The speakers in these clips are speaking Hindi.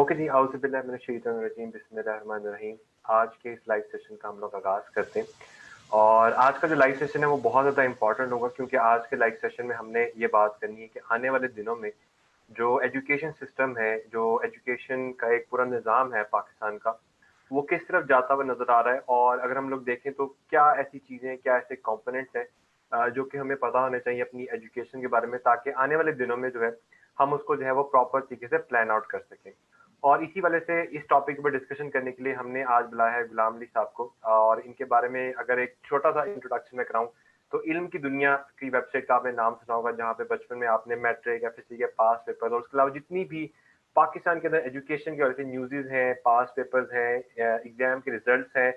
ओके जी, औज़ुबिल्लाहिमिनश्शैतानिर्रजीम, बिस्मिल्लाहिर्रहमानिर्रहीम। आज के इस लाइव सेशन का हम लोग आगाज़ करते हैं और आज का जो लाइव सेशन है वो बहुत ज़्यादा इम्पोर्टेंट होगा क्योंकि आज के लाइव सेशन में हमने ये बात करनी है कि आने वाले दिनों में जो एजुकेशन सिस्टम है, जो एजुकेशन का एक पूरा निज़ाम है पाकिस्तान का, वो किस तरफ जाता हुआ नज़र आ रहा है और अगर हम लोग देखें तो क्या ऐसी चीज़ें, क्या ऐसे कंपोनेंट्स हैं जो कि हमें पता होने चाहिए अपनी एजुकेशन के बारे में ताकि आने वाले दिनों में जो है, हम उसको जो है वो प्रॉपर तरीके से प्लान आउट कर सकें। और इसी वजह से इस टॉपिक पर डिस्कशन करने के लिए हमने आज बुलाया है गुलाम अली साहब को और इनके बारे में अगर एक छोटा-सा इंट्रोडक्शन मैं कराऊँ, तो इल्म की दुनिया की वेबसाइट का आपने नाम सुना होगा, जहाँ पे बचपन में आपने मैट्रिक, एफएससी के पास पेपर और उसके अलावा जितनी भी पाकिस्तान के अंदर एजुकेशन के हवाले से न्यूज़ेज़ हैं, पास पेपर्स हैं, एग्ज़ाम के रिज़ल्ट्स हैं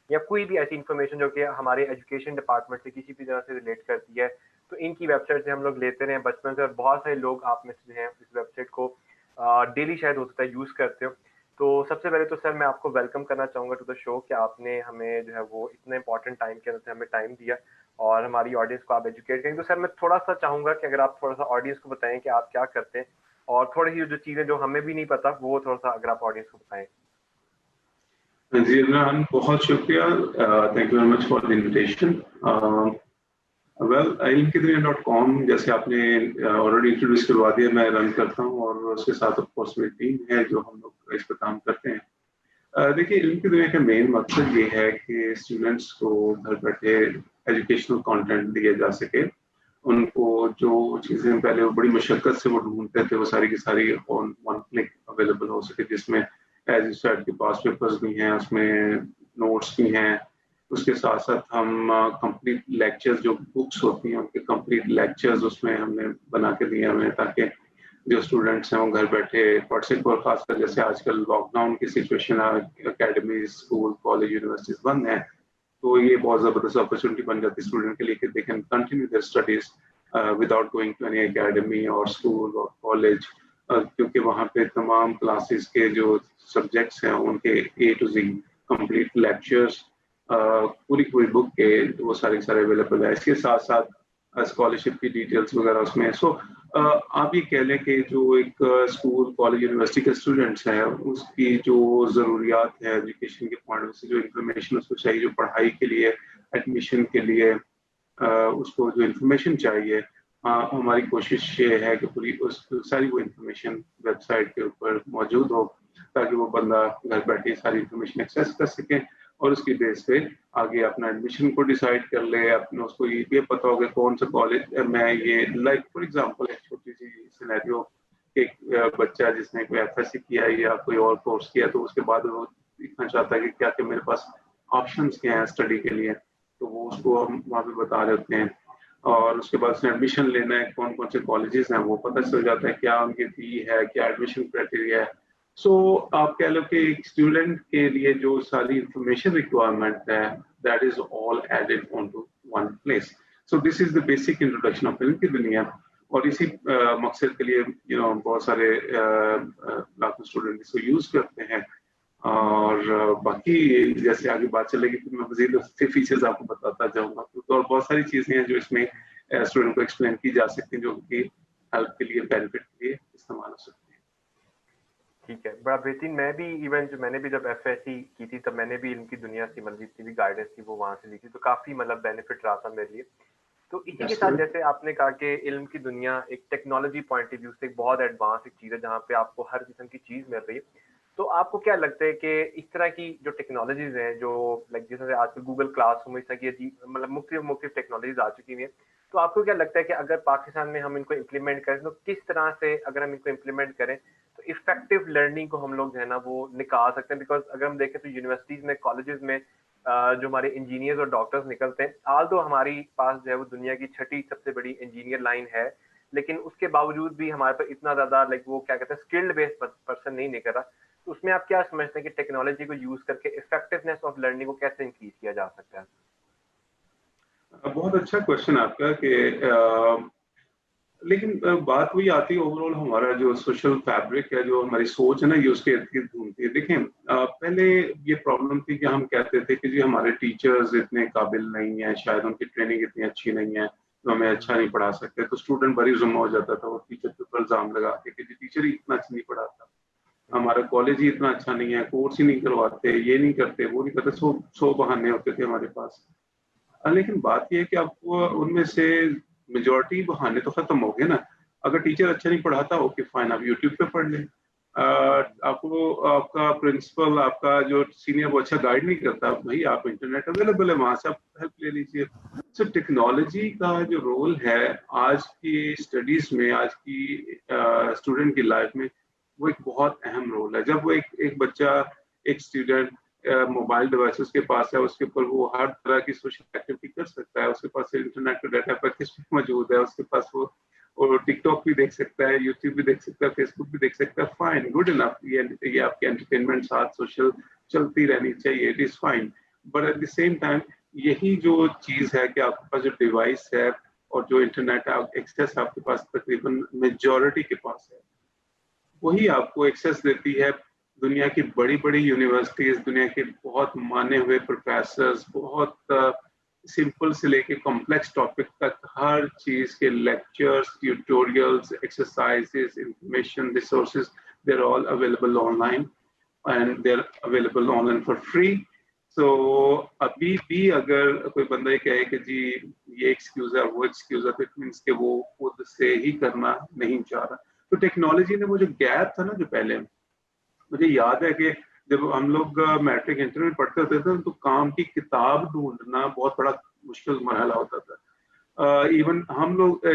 या कोई भी ऐसी इन्फॉर्मेशन जो कि हमारे एजुकेशन डिपार्टमेंट से किसी भी तरह से रिलेट करती है, तो इनकी वेबसाइट से हम लोग लेते रहे हैं बचपन से और बहुत सारे लोग आप में से जो हैं इस वेबसाइट को डेली शायद हो सकता है यूज़ करते हो। तो सबसे पहले तो सर मैं आपको वेलकम करना चाहूँगा टू द शो कि आपने हमें जो है वो इतने इम्पोर्टेंट टाइम के अंदर से हमें टाइम दिया और हमारी ऑडियंस को आप एजुकेट करेंगे। तो सर मैं थोड़ा-सा चाहूँगा कि अगर आप थोड़ा-सा ऑडियंस को बताएँ कि आप क्या करते हैं? और थोड़ी-सी जो चीज़ें जो हमें भी नहीं पता, वो थोड़ा-सा अगर आप ऑडियंस को बताएँ। जी इमरान, बहुत शुक्रिया। Thank you very much for the invitation. Well, ilmkiduniya.com जैसे आपने ऑलरेडी इंट्रोड्यूस करवा दिया, मैं रन करता हूँ और उसके साथ ऑफ कोर्स मेरी टीम है जो हम लोग इस पर काम करते हैं। देखिए, इल्म की दुनिया का मेन मकसद ये है कि स्टूडेंट्स को घर बैठे एजुकेशनल कंटेंट दिया जा सके। उनको जो चीज़ें पहले वो बड़ी मशक्कत से वो ढूँढते थे, वो सारी की सारी ऑन वन क्लिक अवेलेबल हो सके, जिसमें एज़ यू सेड के पास पेपर्स भी हैं, उसमें नोट्स भी हैं। उसके साथ-साथ हम कंप्लीट लेक्चर्स जो बुक्स होती हैं, उनके कंप्लीट लेक्चर्स उसमें हमने बना के दिए हुए हैं ताकि जो स्टूडेंट्स हैं वो घर बैठे पढ़ सकें और खासकर जैसे आजकल लॉकडाउन की सिचुएशन है, अकेडमी, स्कूल, कॉलेज, यूनिवर्सिटीज़ बंद हैं, तो ये बहुत ज़बरदस्त अपॉर्चुनिटी बन जाती है स्टूडेंट के लिए कि they can continue their studies without going to any academy और स्कूल और कॉलेज, क्योंकि वहाँ पे तमाम क्लासेस के जो सब्जेक्ट्स हैं उनके ए टू ज़ेड कंप्लीट लेक्चर्स पूरी बुक के वो सारे अवेलेबल है। इसके साथ-साथ स्कॉलरशिप की डिटेल्स वगैरह उसमें है। सो आप ये कह लें कि जो एक स्कूल, कॉलेज, यूनिवर्सिटी के स्टूडेंट्स हैं, उसकी जो ज़रूरियात है एजुकेशन के पॉइंट ऑफ से जो इन्फॉर्मेशन उसको चाहिए, जो पढ़ाई के लिए, एडमिशन के लिए उसको जो इन्फॉर्मेशन चाहिए, हमारी कोशिश ये है कि पूरी उस सारी वो इन्फॉर्मेशन वेबसाइट के ऊपर मौजूद हो, ताकि वो बंदा घर बैठे सारी इन्फॉर्मेशन एक्सेस कर सके और उसकी बेस पे आगे अपना एडमिशन को डिसाइड कर ले। अपने उसको ये पता होगा कौन सा कॉलेज मैं ये लाइक फॉर एग्जांपल एक छोटी-सी सिनेरियो, एक बच्चा जिसने कोई एफएससी किया है या कोई और कोर्स किया, तो उसके बाद वो देखना चाहता है कि क्या-क्या मेरे पास ऑप्शंस क्या हैं स्टडी के लिए, तो वो उसको हम वहाँ पे बता रहे होते हैं। और उसके बाद उसने एडमिशन लेना है, कौन-कौन से कॉलेजेस हैं वो पता चल जाता है, क्या उनकी फी है, क्या एडमिशन क्राइटेरिया है। सो आप कह लो कि एक स्टूडेंट के लिए जो सारी इंफॉर्मेशन रिक्वायरमेंट है, that is all added onto one place. So this is the basic introduction of इल्म की दुनिया। और इसी मकसद के लिए बहुत सारे लाखों स्टूडेंट इसको यूज करते हैं। और बाकी जैसे आगे बात चलेगी फिर मैं मजीद उसके फीचर्स आपको बताता जाऊंगा। तो और बहुत सारी चीजें हैं जो इसमें स्टूडेंट को एक्सप्लेन की जा सकती हैं, जो उनकी हेल्प के लिए, बेनिफिट के लिए इस्तेमाल हो सकती है। ठीक है, बड़ा बेहतरीन। मैं भी इवन जो मैंने भी जब एफएससी की थी तब मैंने भी इनकी दुनिया से मतलब जितनी भी गाइडेंस थी वो वहाँ से ली थी, तो काफ़ी मतलब बेनिफिट रहा था मेरे लिए। तो इसी के साथ जैसे आपने कहा कि इल्म की दुनिया एक टेक्नोलॉजी पॉइंट ऑफ व्यू से एक बहुत एडवांस एक चीज़ है जहाँ पे आपको हर किस्म की चीज़ मिल रही है। तो आपको क्या लगता है कि इस तरह की जो टेक्नोलॉजीज़ हैं जो लाइक जैसे आजकल गूगल क्लासरूम इस तरह की अजीब मतलब मुख्तलिफ टेक्नोलॉजीज़ आ चुकी हैं, तो आपको क्या लगता है कि अगर पाकिस्तान में हम इनको इम्प्लीमेंट करें तो किस तरह से अगर हम इनको इम्प्लीमेंट करें तो इफेक्टिव लर्निंग को हम लोग जो है ना वो निकाल सकते हैं? बिकॉज अगर हम देखें तो यूनिवर्सिटीज़ में, कॉलेजेस में जो हमारे इंजीनियर्स और डॉक्टर्स निकलते हैं, आल तो हमारी पास जो है वो दुनिया की छठी सबसे बड़ी इंजीनियर लाइन है, लेकिन उसके बावजूद भी हमारे पास इतना ज़्यादा लाइक वो क्या कहते हैं स्किल्ड बेस्ड पर्सन नहीं निकल रहा। तो उसमें आप क्या समझते हैं कि टेक्नोलॉजी को यूज़ करके इफेक्टिवनेस ऑफ लर्निंग को कैसे इंक्रीज किया जा सकता है? बहुत अच्छा क्वेश्चन आपका कि लेकिन बात वही आती है, ओवरऑल हमारा जो सोशल फैब्रिक है, जो हमारी सोच है ना, ये उसके इर्द-गिर्द घूमती है। देखें, पहले ये प्रॉब्लम थी कि हम कहते थे कि जी हमारे टीचर्स इतने काबिल नहीं हैं, शायद उनकी ट्रेनिंग इतनी अच्छी नहीं है, तो हमें अच्छा नहीं पढ़ा सकते। तो स्टूडेंट बरी ज़ुम्मा हो जाता था, वो टीचर के ऊपर इल्ज़ाम लगा के कि जी टीचर ही इतना अच्छा नहीं पढ़ाता। हमारा कॉलेज ही इतना अच्छा नहीं है, कोर्स ही नहीं करवाते, ये नहीं करते, वो नहीं करते, सौ बहाने होते थे हमारे पास। लेकिन बात यह है कि अब उनमें से मेजोरिटी बहाने तो खत्म हो गए ना। अगर टीचर अच्छा नहीं पढ़ाता, ओके फाइन, आप यूट्यूब पे पढ़ लें। आपको आपका प्रिंसिपल, आपका जो सीनियर वो अच्छा गाइड नहीं करता, भाई आप इंटरनेट अवेलेबल है, वहां से आप हेल्प ले लीजिए। सो टेक्नोलॉजी का जो रोल है आज की स्टडीज में, आज की स्टूडेंट की लाइफ में, वो एक बहुत अहम रोल है। जब वो एक बच्चा, एक स्टूडेंट मोबाइल डिवाइस उसके पास है, उसके ऊपर वो हर तरह की सोशल एक्टिविटी कर सकता है, उसके पास इंटरनेट का डाटा पैकेज भी मौजूद है, उसके पास वो और टिकटॉक भी देख सकता है, यूट्यूब भी देख सकता है, फेसबुक भी देख सकता है, फाइन, गुड इनफ। ये आपकी एंटरटेनमेंट साथ सोशल चलती रहनी चाहिए, it is fine. But at the same time यही जो चीज है कि आपके पास जो डिवाइस है और जो इंटरनेट एक्सेस आपके पास तकरीबन मेजॉरिटी के पास है, वही आपको एक्सेस देती है दुनिया की बड़ी बड़ी यूनिवर्सिटीज, दुनिया के बहुत माने हुए प्रोफेसर्स, बहुत सिंपल से लेके कॉम्प्लेक्स टॉपिक तक हर चीज के lectures, tutorials, exercises, information, resources, they are all available online and they are available online for free. So अभी भी अगर कोई बंदा ये कहे कि जी ये एक्सक्यूज है, वो एक्सक्यूज है, तो इट मीन्स कि वो खुद से ही करना नहीं चाह रहा। तो टेक्नोलॉजी ने वो जो गैप था ना, जो पहले, मुझे याद है कि जब हम लोग मैट्रिक इंटर में पढ़ते होते थे तो काम की किताब ढूंढना बहुत बड़ा मुश्किल मरहला होता था। इवन हम लोग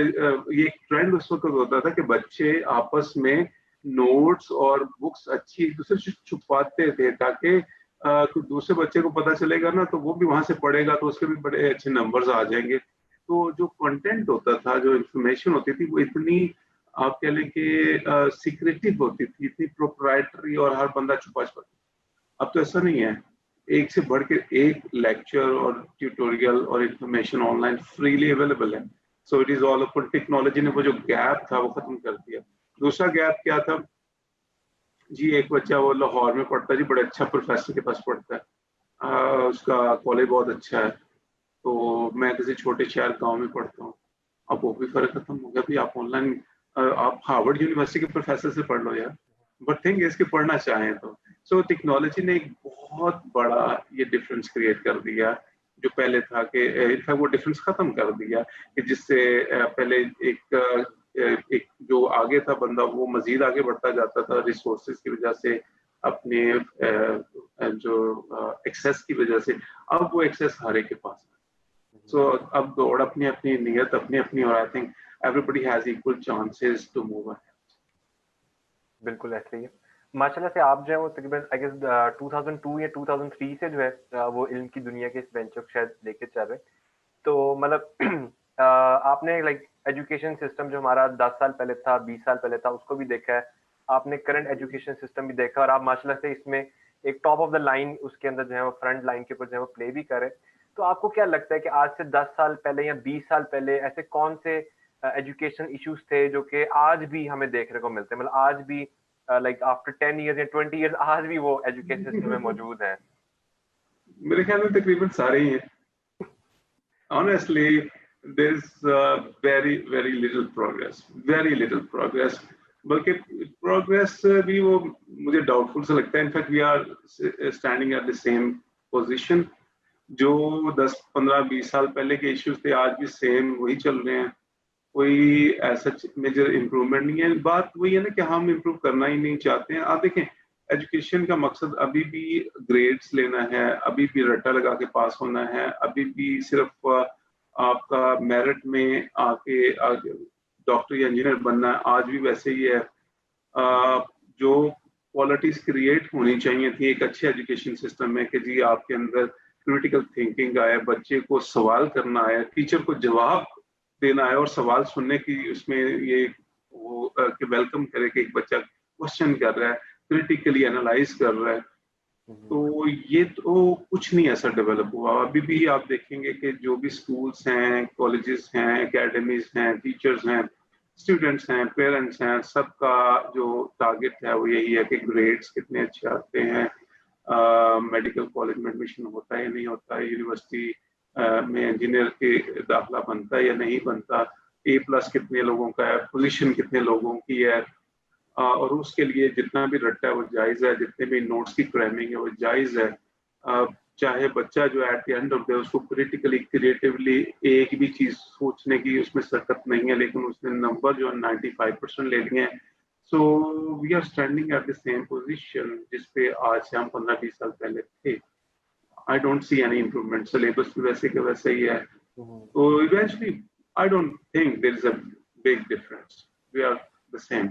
ये ट्रेंड उस वक्त होता था कि बच्चे आपस में नोट्स और बुक्स अच्छी एक दूसरे से छुपाते थे, ताकि दूसरे बच्चे को पता चलेगा ना तो वो भी वहां से पढ़ेगा, तो उसके भी बड़े अच्छे नंबर्स आ जाएंगे। तो जो कंटेंट होता था, जो इंफॉर्मेशन होती थी, वो इतनी, आप कह लें कि सीक्रेटिव होती थी, इतनी प्रोप्राइटरी, और हर बंदा छुपा छुपा। अब तो ऐसा नहीं है, एक से बढ़ के एक लेक्चर और ट्यूटोरियल और इंफॉर्मेशन ऑनलाइन फ्रीली अवेलेबल है। So it is all upper technology ने वो जो गैप था वो खत्म कर दिया। दूसरा गैप क्या था जी, एक बच्चा वो लाहौर में पढ़ता है जी, बड़े अच्छा प्रोफेसर के पास पढ़ता है, उसका कॉलेज बहुत अच्छा है, तो मैं किसी छोटे शहर गांव में पढ़ता हूँ। अब वो भी फर्क खत्म हो गया भी, आप ऑनलाइन आप हार्वर्ड यूनिवर्सिटी के प्रोफेसर से पढ़ लो यार, बट थिंग इसके पढ़ना चाहें तो। सो टेक्नोलॉजी ने एक बहुत बड़ा ये डिफरेंस क्रिएट कर दिया। जो पहले था कि इनफैक्ट वो डिफरेंस खत्म कर दिया कि जिससे पहले एक जो आगे था बंदा, वो मजीद आगे बढ़ता जाता था रिसोर्सेज की वजह से, अपने जो एक्सेस की वजह से। अब वो एक्सेस हर एक के पास है। सो अब दौड़ अपनी अपनी, नियत अपनी अपनी, और I think everybody has equal chances to move ahead. बिल्कुल ऐसे ही है। माशाल्लाह से आप जो है वो तकरीबन आई गेस 2002 या 2003 से जो है वो इल्म की दुनिया के इस बेंच को शायद लेके चल रहे। तो मतलब आपने लाइक एजुकेशन सिस्टम जो हमारा 10 साल पहले था, 20 साल पहले था, उसको भी देखा है, आपने करंट एजुकेशन सिस्टम भी देखा, और आप माशाल्लाह से इसमें एक टॉप ऑफ द लाइन उसके अंदर जो है वो फ्रंट लाइन के ऊपर जो है वो प्ले भी करे। तो आपको क्या लगता है कि आज से 10 साल पहले या 20 साल पहले ऐसे कौन से एजुकेशन इश्यूज थे जो कि आज भी हमें देखने को मिलते हैं, मतलब आज भी लाइक आफ्टर 10 इयर्स या 20 इयर्स आज भी वो एजुकेशन सिस्टम में मौजूद है? मेरे ख्याल में तकरीबन सारे ही हैं। Honestly, there is very little progress, very little progress. बल्कि प्रोग्रेस भी वो मुझे डाउटफुल सा लगता है। In fact we are standing at the same position. जो 10, 15, 20 साल पहले के इश्यूज थे आज भी सेम वही चल रहे हैं। कोई ऐसा मेजर इम्प्रूवमेंट नहीं है। बात वही है ना कि हम इम्प्रूव करना ही नहीं चाहते हैं। आप देखें, एजुकेशन का मकसद अभी भी ग्रेड्स लेना है, अभी भी रट्टा लगा के पास होना है, अभी भी सिर्फ आपका मेरिट में आके डॉक्टर या इंजीनियर बनना है, आज भी वैसे ही है। जो क्वालिटीज क्रिएट होनी चाहिए थी एक अच्छे एजुकेशन सिस्टम में कि जी आपके अंदर क्रिटिकल थिंकिंग आए, बच्चे को सवाल करना आए, टीचर को जवाब देना है और सवाल सुनने की उसमें ये वो कि वेलकम करे कि एक बच्चा क्वेश्चन कर रहा है, क्रिटिकली एनालाइज कर रहा है। तो ये तो कुछ नहीं ऐसा डेवलप हुआ। अभी भी आप देखेंगे कि जो भी स्कूल्स हैं, कॉलेजेस हैं, एकेडमीज हैं, टीचर्स हैं, स्टूडेंट्स हैं, पेरेंट्स हैं, सबका जो टारगेट है वो यही है कि ग्रेड्स कितने अच्छे आते हैं, मेडिकल कॉलेज में एडमिशन होता है या नहीं होता है, यूनिवर्सिटी में इंजीनियर के दाखिला बनता है या नहीं बनता, A+ कितने लोगों का है, पोजीशन कितने लोगों की है। और उसके लिए जितना भी रट्टा है वो जायज़ है, जितने भी नोट्स की क्रैमिंग है वो जायज़ है। चाहे बच्चा जो eight the end of the day उसको क्रिटिकली क्रिएटिवली एक भी चीज़ सोचने की उसमें सकत नहीं है, लेकिन उसने नंबर जो है 95% ले लिए हैं। So we are standing at the same position जिस पे आज से हम 15-20 साल पहले थे। I don't see any improvement, syllabus भी वैसे के वैसे ही है। तो eventually I don't think there is a big difference, we are the same.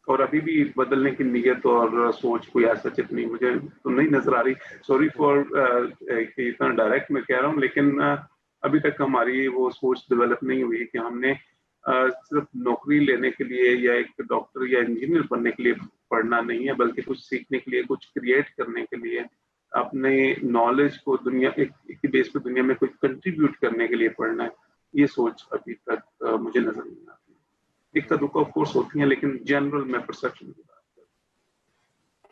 और अभी भी बदलने की नीयत और सोच कोई ऐसा इतनी मुझे तो नहीं नजर आ रही। सॉरी फॉर इतना डायरेक्ट मैं कह रहा हूँ, लेकिन अभी तक हमारी वो सोच डेवलप नहीं हुई कि हमने सिर्फ नौकरी लेने के लिए या एक डॉक्टर या इंजीनियर बनने के लिए पढ़ना नहीं है, बल्कि कुछ सीखने के लिए, कुछ क्रिएट करने के लिए, अपने नॉलेज को दुनिया एक बेस पे दुनिया में कुछ कंट्रीब्यूट करने के लिए पढ़ना है। ये सोच अभी तक मुझे नजर नहीं आती। इक्का दुक्का ऑफ कोर्स होती हैं, लेकिन जनरल मैं परसेप्शन की बात कर।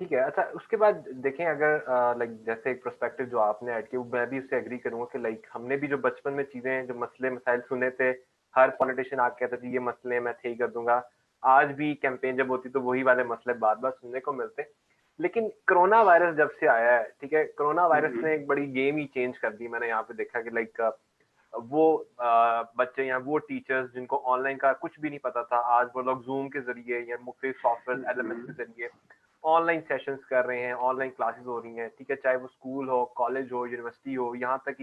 ठीक है। अच्छा, उसके बाद देखें अगर लाइक जैसे एक पर्सपेक्टिव जो आपने ऐड किया, मैं भी उससे एग्री करूंगा कि लाइक हमने भी जो बचपन में चीजें जो मसले मसाइल सुने थे, हर पॉलिटिशियन आके कहता था ये मसले मैं सही कर दूंगा। आज भी कैंपेन जब होती तो वही वाले मसले बार बार सुनने को मिलते। लेकिन कोरोना वायरस जब से आया है, ठीक है, कोरोना वायरस ने एक बड़ी गेम ही चेंज कर दी। मैंने यहाँ पे देखा कि लाइक वो बच्चे या वो टीचर्स जिनको ऑनलाइन का कुछ भी नहीं पता था, आज वो लोग जूम के जरिए या मुख्तलिफ सॉफ्टवेयर एलएमएस के जरिए ऑनलाइन सेशंस कर रहे हैं, ऑनलाइन क्लासेस हो रही हैं, ठीक है, चाहे वो स्कूल हो, कॉलेज हो, यूनिवर्सिटी हो, यहाँ तक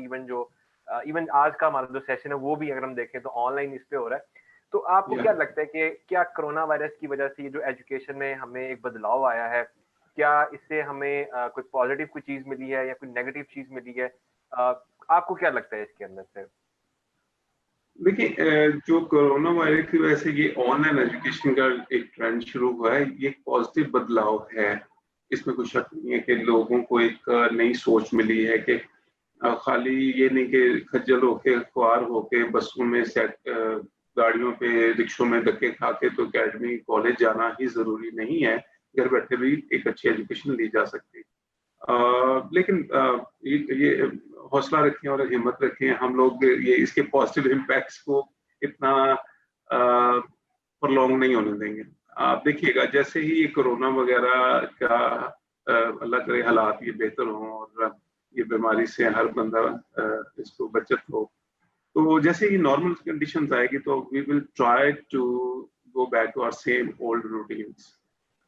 इवन आज का हमारा जो सेशन है वो भी अगर हम देखें तो ऑनलाइन इस पे हो रहा है। तो आपको क्या लगता है कि क्या कोरोना वायरस की वजह से ये जो एजुकेशन में हमें एक बदलाव आया है, क्या इससे हमें कोई पॉजिटिव कोई चीज मिली है या कोई नेगेटिव चीज मिली है? आपको क्या लगता है इसके अंदर से? देखिए, जो कोरोना वायरस की वजह से ये ऑनलाइन एजुकेशन का एक ट्रेंड शुरू हुआ है, ये एक पॉजिटिव बदलाव है। इसमें कोई शक नहीं है कि लोगों को एक नई सोच मिली है कि खाली ये नहीं कि खज्जल होके ख्वार होके बसों में गाड़ियों पे रिक्शों में धक्के खा के तो अकेडमी कॉलेज जाना ही जरूरी नहीं है। घर बैठे भी एक अच्छी एजुकेशन ली जा सकती है। लेकिन ये हौसला रखें और हिम्मत रखें, हम लोग ये इसके पॉजिटिव इम्पैक्ट्स को इतना प्रलॉन्ग नहीं होने देंगे। आप देखिएगा जैसे ही ये कोरोना वगैरह का अल्लाह करे हालात ये बेहतर हों और ये बीमारी से हर बंदा इसको बचत हो, तो जैसे ही नॉर्मल कंडीशंस आएगी तो we will try to go back to our same old routines.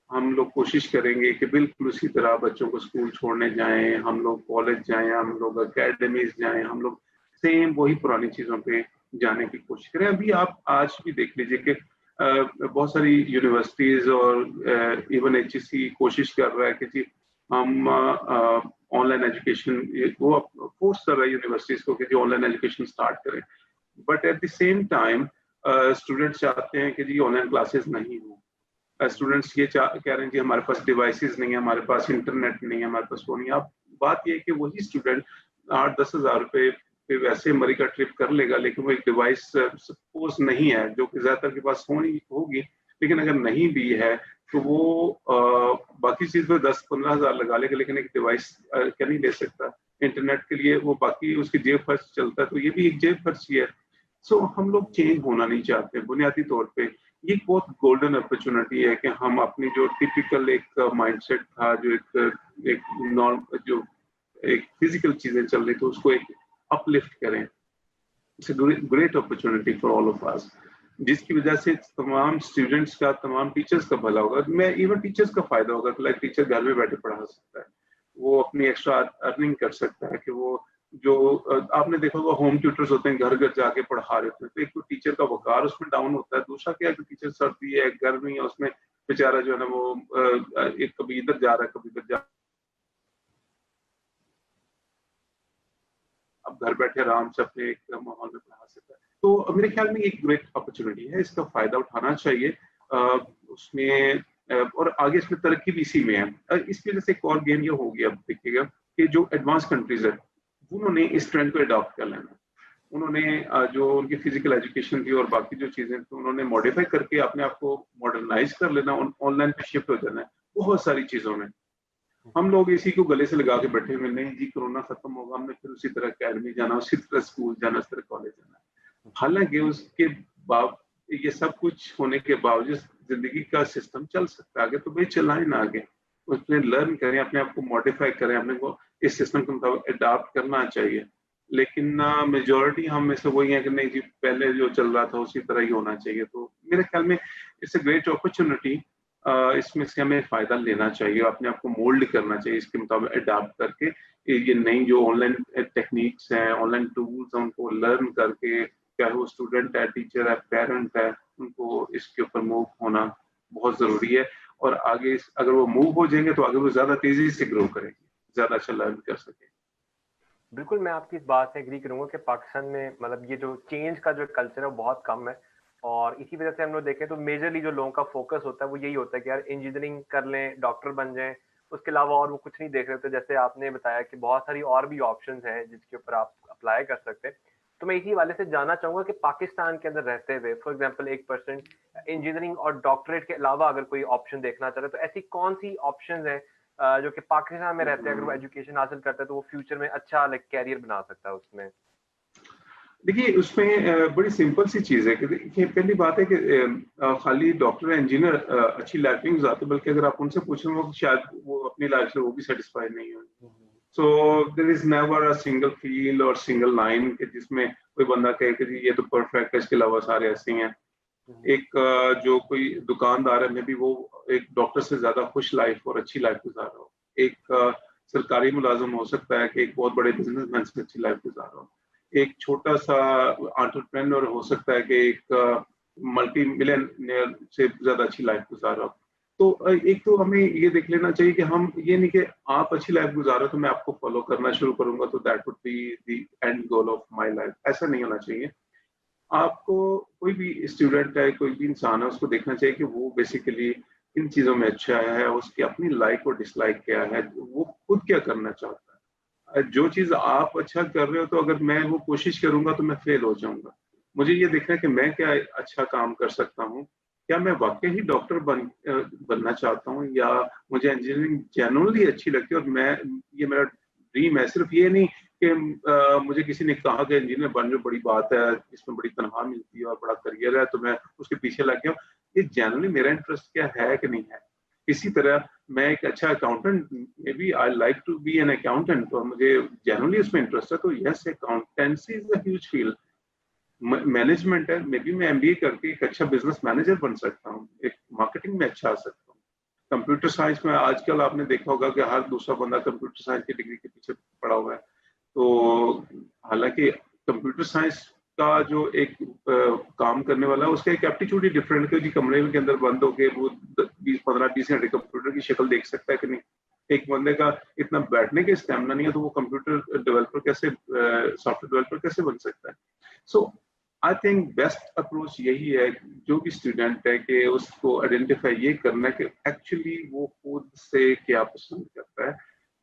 हम लोग कोशिश करेंगे कि बिल्कुल उसी तरह बच्चों को स्कूल छोड़ने जाएं, हम लोग कॉलेज जाएं, हम लोग अकेडमीज जाएं, हम लोग सेम वही पुरानी चीज़ों पे जाने की कोशिश करें। अभी आप आज भी देख लीजिए कि बहुत सारी यूनिवर्सिटीज़ और इवन एचईसी कोशिश कर रहा है कि जी हम ऑनलाइन एजुकेशन वो फोर्स कर रहा है यूनिवर्सिटीज़ को कि जी ऑनलाइन एजुकेशन स्टार्ट करें। But at the same time students चाहते हैं कि जी ऑनलाइन क्लासेस नहीं हो। स्टूडेंट्स ये कह रहे हैं कि हमारे पास डिवाइसेस नहीं है, हमारे पास इंटरनेट नहीं है, हमारे पास वो नहीं है। अब बात ये है कि वही स्टूडेंट 8-10 हज़ार रुपए पे वैसे अमेरिका ट्रिप कर लेगा, लेकिन वो एक डिवाइस सपोज नहीं है, जो कि ज्यादातर के पास होगी, लेकिन अगर नहीं भी है तो वो बाकी चीज पे 10-15 हज़ार लगा लेगा, लेकिन एक डिवाइस क्या नहीं ले सकता। इंटरनेट के लिए वो बाकी उसकी जेब खर्च चलता है, तो ये भी एक जेब खर्च ही है। सो हम लोग चेंज होना नहीं चाहते बुनियादी तौर पे। ये बहुत गोल्डन अपॉर्चुनिटी है कि हम अपनी जो टिपिकल एक माइंडसेट था, जो एक नॉर्म जो एक फिजिकल चीजें चल रही थी, उसको एक अपलिफ्ट करें। It's a great opportunity for all of us, जिसकी वजह से तमाम स्टूडेंट्स का, तमाम टीचर्स का भला होगा। मैं इवन टीचर्स का फायदा होगा कि टीचर घर में बैठे पढ़ा सकता है, वो अपनी एक्स्ट्रा अर्निंग कर सकता है। कि वो जो आपने देखा होगा होम ट्यूटर्स होते हैं, घर घर जाके पढ़ा रहे होते हैं, तो एक तो टीचर का वकार उसमें डाउन होता है। दूसरा क्या है कि टीचर सर्दी है, गर्मी है, उसमें बेचारा जो है ना वो एक कभी इधर जा रहा है, कभी इधर जा, अब घर बैठे आराम से अपने एक माहौल में पढ़ा सकता है। तो मेरे ख्याल में एक ग्रेट अपॉर्चुनिटी है, इसका फायदा उठाना चाहिए। उसमें और आगे इसमें तरक्की भी इसी में है। इसकी वजह से एक और गेम ये हो गया, अब देखिएगा कि जो एडवांस कंट्रीज है उन्होंने इस ट्रेंड को अडॉप्ट कर लेना। उन्होंने जो उनकी फिजिकल एजुकेशन थी और बाकी जो चीजें थी, उन्होंने मॉडिफाई करके अपने आप को मॉडर्नाइज कर लेना, ऑनलाइन पे शिफ्ट हो जाना है बहुत सारी चीजों में। हम लोग इसी को गले से लगा के बैठे हुए, नहीं जी कोरोना खत्म होगा, हमने फिर उसी तरह अकेडमी जाना, उसी तरह स्कूल जाना, उसी तरह कॉलेज जाना। हालांकि उसके बाद ये सब कुछ होने के बावजूद जिंदगी का सिस्टम चल सकता है आगे, तो भाई चलाएं ना आगे, उसमें लर्न करें, अपने आप को मॉडिफाई करें, अपने को इस सिस्टम के मुताबिक अडॉप्ट करना चाहिए। लेकिन मेजोरिटी हम में से वही है कि नहीं जी पहले जो चल रहा था उसी तरह ही होना चाहिए। तो मेरे ख्याल में इट्स अ ग्रेट अपॉर्चुनिटी, इसमें से हमें फायदा लेना चाहिए, अपने आप को मोल्ड करना चाहिए इसके मुताबिक अडॉप्ट करके। ये नई जो ऑनलाइन टेक्निक्स हैं, ऑनलाइन टूल्स हैं, उनको लर्न करके, चाहे वो स्टूडेंट है, टीचर है, पेरेंट है, उनको इसके ऊपर मूव होना बहुत जरूरी है। और आगे अगर वो मूव हो जाएंगे तो आगे वो ज्यादा तेजी से ग्रो करेंगे, ज्यादा अच्छा लर्न कर सकेंगे। बिल्कुल, मैं आपकी इस बात से एग्री करूंगा कि पाकिस्तान में मतलब ये जो चेंज का जो कल्चर है वो बहुत कम है, और इसी वजह से हम लोग देखें तो मेजरली जो लोगों का फोकस होता है वो यही होता है कि यार इंजीनियरिंग कर लें, डॉक्टर बन जाएं, उसके अलावा और वो कुछ नहीं देख रहे थे। जैसे आपने बताया कि बहुत सारी और भी ऑप्शंस हैं जिसके ऊपर आप अप्लाई कर सकते हैं। तो मैं इसी वाले से जानना चाहूंगा कि पाकिस्तान के अंदर रहते हुए फॉर एग्जाम्पल 1% इंजीनियरिंग और डॉक्टरेट के अलावा अगर कोई ऑप्शन देखना चाह रहे तो ऐसी कौन सी ऑप्शन है जो कि पाकिस्तान में रहते हैं, अगर वो एजुकेशन हासिल करता है तो वो फ्यूचर में अच्छा लाइक कैरियर बना सकता है उसमें? देखिए उसमें बड़ी सिंपल सी चीज है कि देखिए पहली बात है कि खाली डॉक्टर इंजीनियर अच्छी लाइफ नहीं गुजारते, बल्कि अगर आप उनसे पूछें वो शायद वो अपनी लाइफ से वो भी सेटिस्फाई नहीं होंगे। So there is never a single field और सिंगल लाइन के जिसमें कोई बंदा कहे कि जी ये तो परफेक्ट है, इसके अलावा सारे ऐसे ही हैं। एक जो कोई दुकानदार है मे बी वो एक डॉक्टर से ज्यादा खुश लाइफ और अच्छी लाइफ गुजार रहा हो। एक सरकारी मुलाजिम हो सकता है कि एक बहुत बड़े बिजनेसमैन से अच्छी लाइफ गुजार रहा हो। एक छोटा सा एंटरप्रेन्योर हो सकता है कि एक मल्टी मिलियनर से ज्यादा अच्छी लाइफ गुजार रहा हो। तो एक तो हमें ये देख लेना चाहिए कि हम ये नहीं कि आप अच्छी लाइफ गुजारो तो मैं आपको फॉलो करना शुरू करूंगा तो that would be the end goal of my life, ऐसा नहीं होना चाहिए। आपको कोई भी स्टूडेंट है, कोई भी इंसान है, उसको देखना चाहिए कि वो बेसिकली इन चीजों में अच्छा है, उसकी अपनी लाइक और डिसलाइक क्या है, वो खुद क्या करना चाहता है। जो चीज आप अच्छा कर रहे हो तो अगर मैं वो कोशिश करूंगा तो मैं फेल हो जाऊंगा। मुझे ये देखना है कि मैं क्या अच्छा काम कर सकता हूँ, क्या मैं वाकई ही डॉक्टर बनना चाहता हूँ, या मुझे इंजीनियरिंग जेन्युइनली अच्छी लगती है और मैं ये मेरा ड्रीम है। सिर्फ ये नहीं कि मुझे किसी ने कहा कि इंजीनियर बन जो बड़ी बात है, इसमें बड़ी तनख्वाह मिलती है और बड़ा करियर है, तो मैं उसके पीछे लग गया। ये जेन्युइनली मेरा इंटरेस्ट क्या है कि नहीं है। इसी तरह मैं एक अच्छा accountant, maybe I like to be an accountant और मुझे जेन्युइनली उसमें इंटरेस्ट है, तो yes accountancy is a huge field. Management है, मे बी मैं एमबीए करके एक अच्छा बिजनेस मैनेजर बन सकता हूँ, एक मार्केटिंग में अच्छा आ सकता हूँ। कंप्यूटर साइंस में आजकल आपने देखा होगा कि हर दूसरा बंदा कंप्यूटर साइंस की डिग्री के पीछे पड़ा हुआ है। तो हालांकि कंप्यूटर साइंस का जो एक काम करने वाला है उसका एक एप्टीट्यूड ही डिफरेंट है जी, कमरे के अंदर बंद होके वो 20 15 20 घंटे कंप्यूटर की शक्ल देख सकता है कि नहीं। एक बंदे का इतना बैठने के स्टैमिना नहीं है तो वो कंप्यूटर डेवलपर कैसे, सॉफ्टवेयर डेवलपर कैसे बन सकता है। सो आई थिंक बेस्ट अप्रोच यही है जो भी स्टूडेंट है कि उसको आइडेंटिफाई ये करना है कि एक्चुअली वो खुद से क्या पसंद करता है,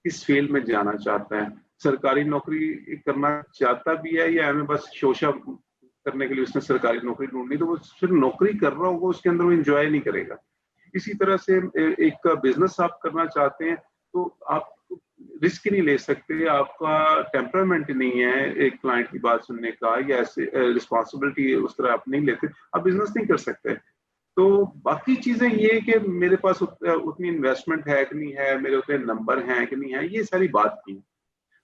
किस फील्ड में जाना चाहता है, सरकारी नौकरी करना चाहता भी है या हमें बस शोशा करने के लिए उसने सरकारी नौकरी ढूंढनी, तो वो सिर्फ नौकरी कर रहा होगा, उसके अंदर वो एंजॉय नहीं करेगा। इसी तरह से एक बिजनेस आप करना चाहते हैं तो आप रिस्क नहीं ले सकते, आपका टेम्परामेंट नहीं है एक क्लाइंट की बात सुनने का, या ऐसे रिस्पॉन्सिबिलिटी उस तरह आप नहीं लेते, आप बिजनेस नहीं कर सकते। तो बाकी चीजें ये कि मेरे पास उतनी इन्वेस्टमेंट है कि नहीं है, मेरे उतने नंबर हैं कि नहीं है, ये सारी बात की।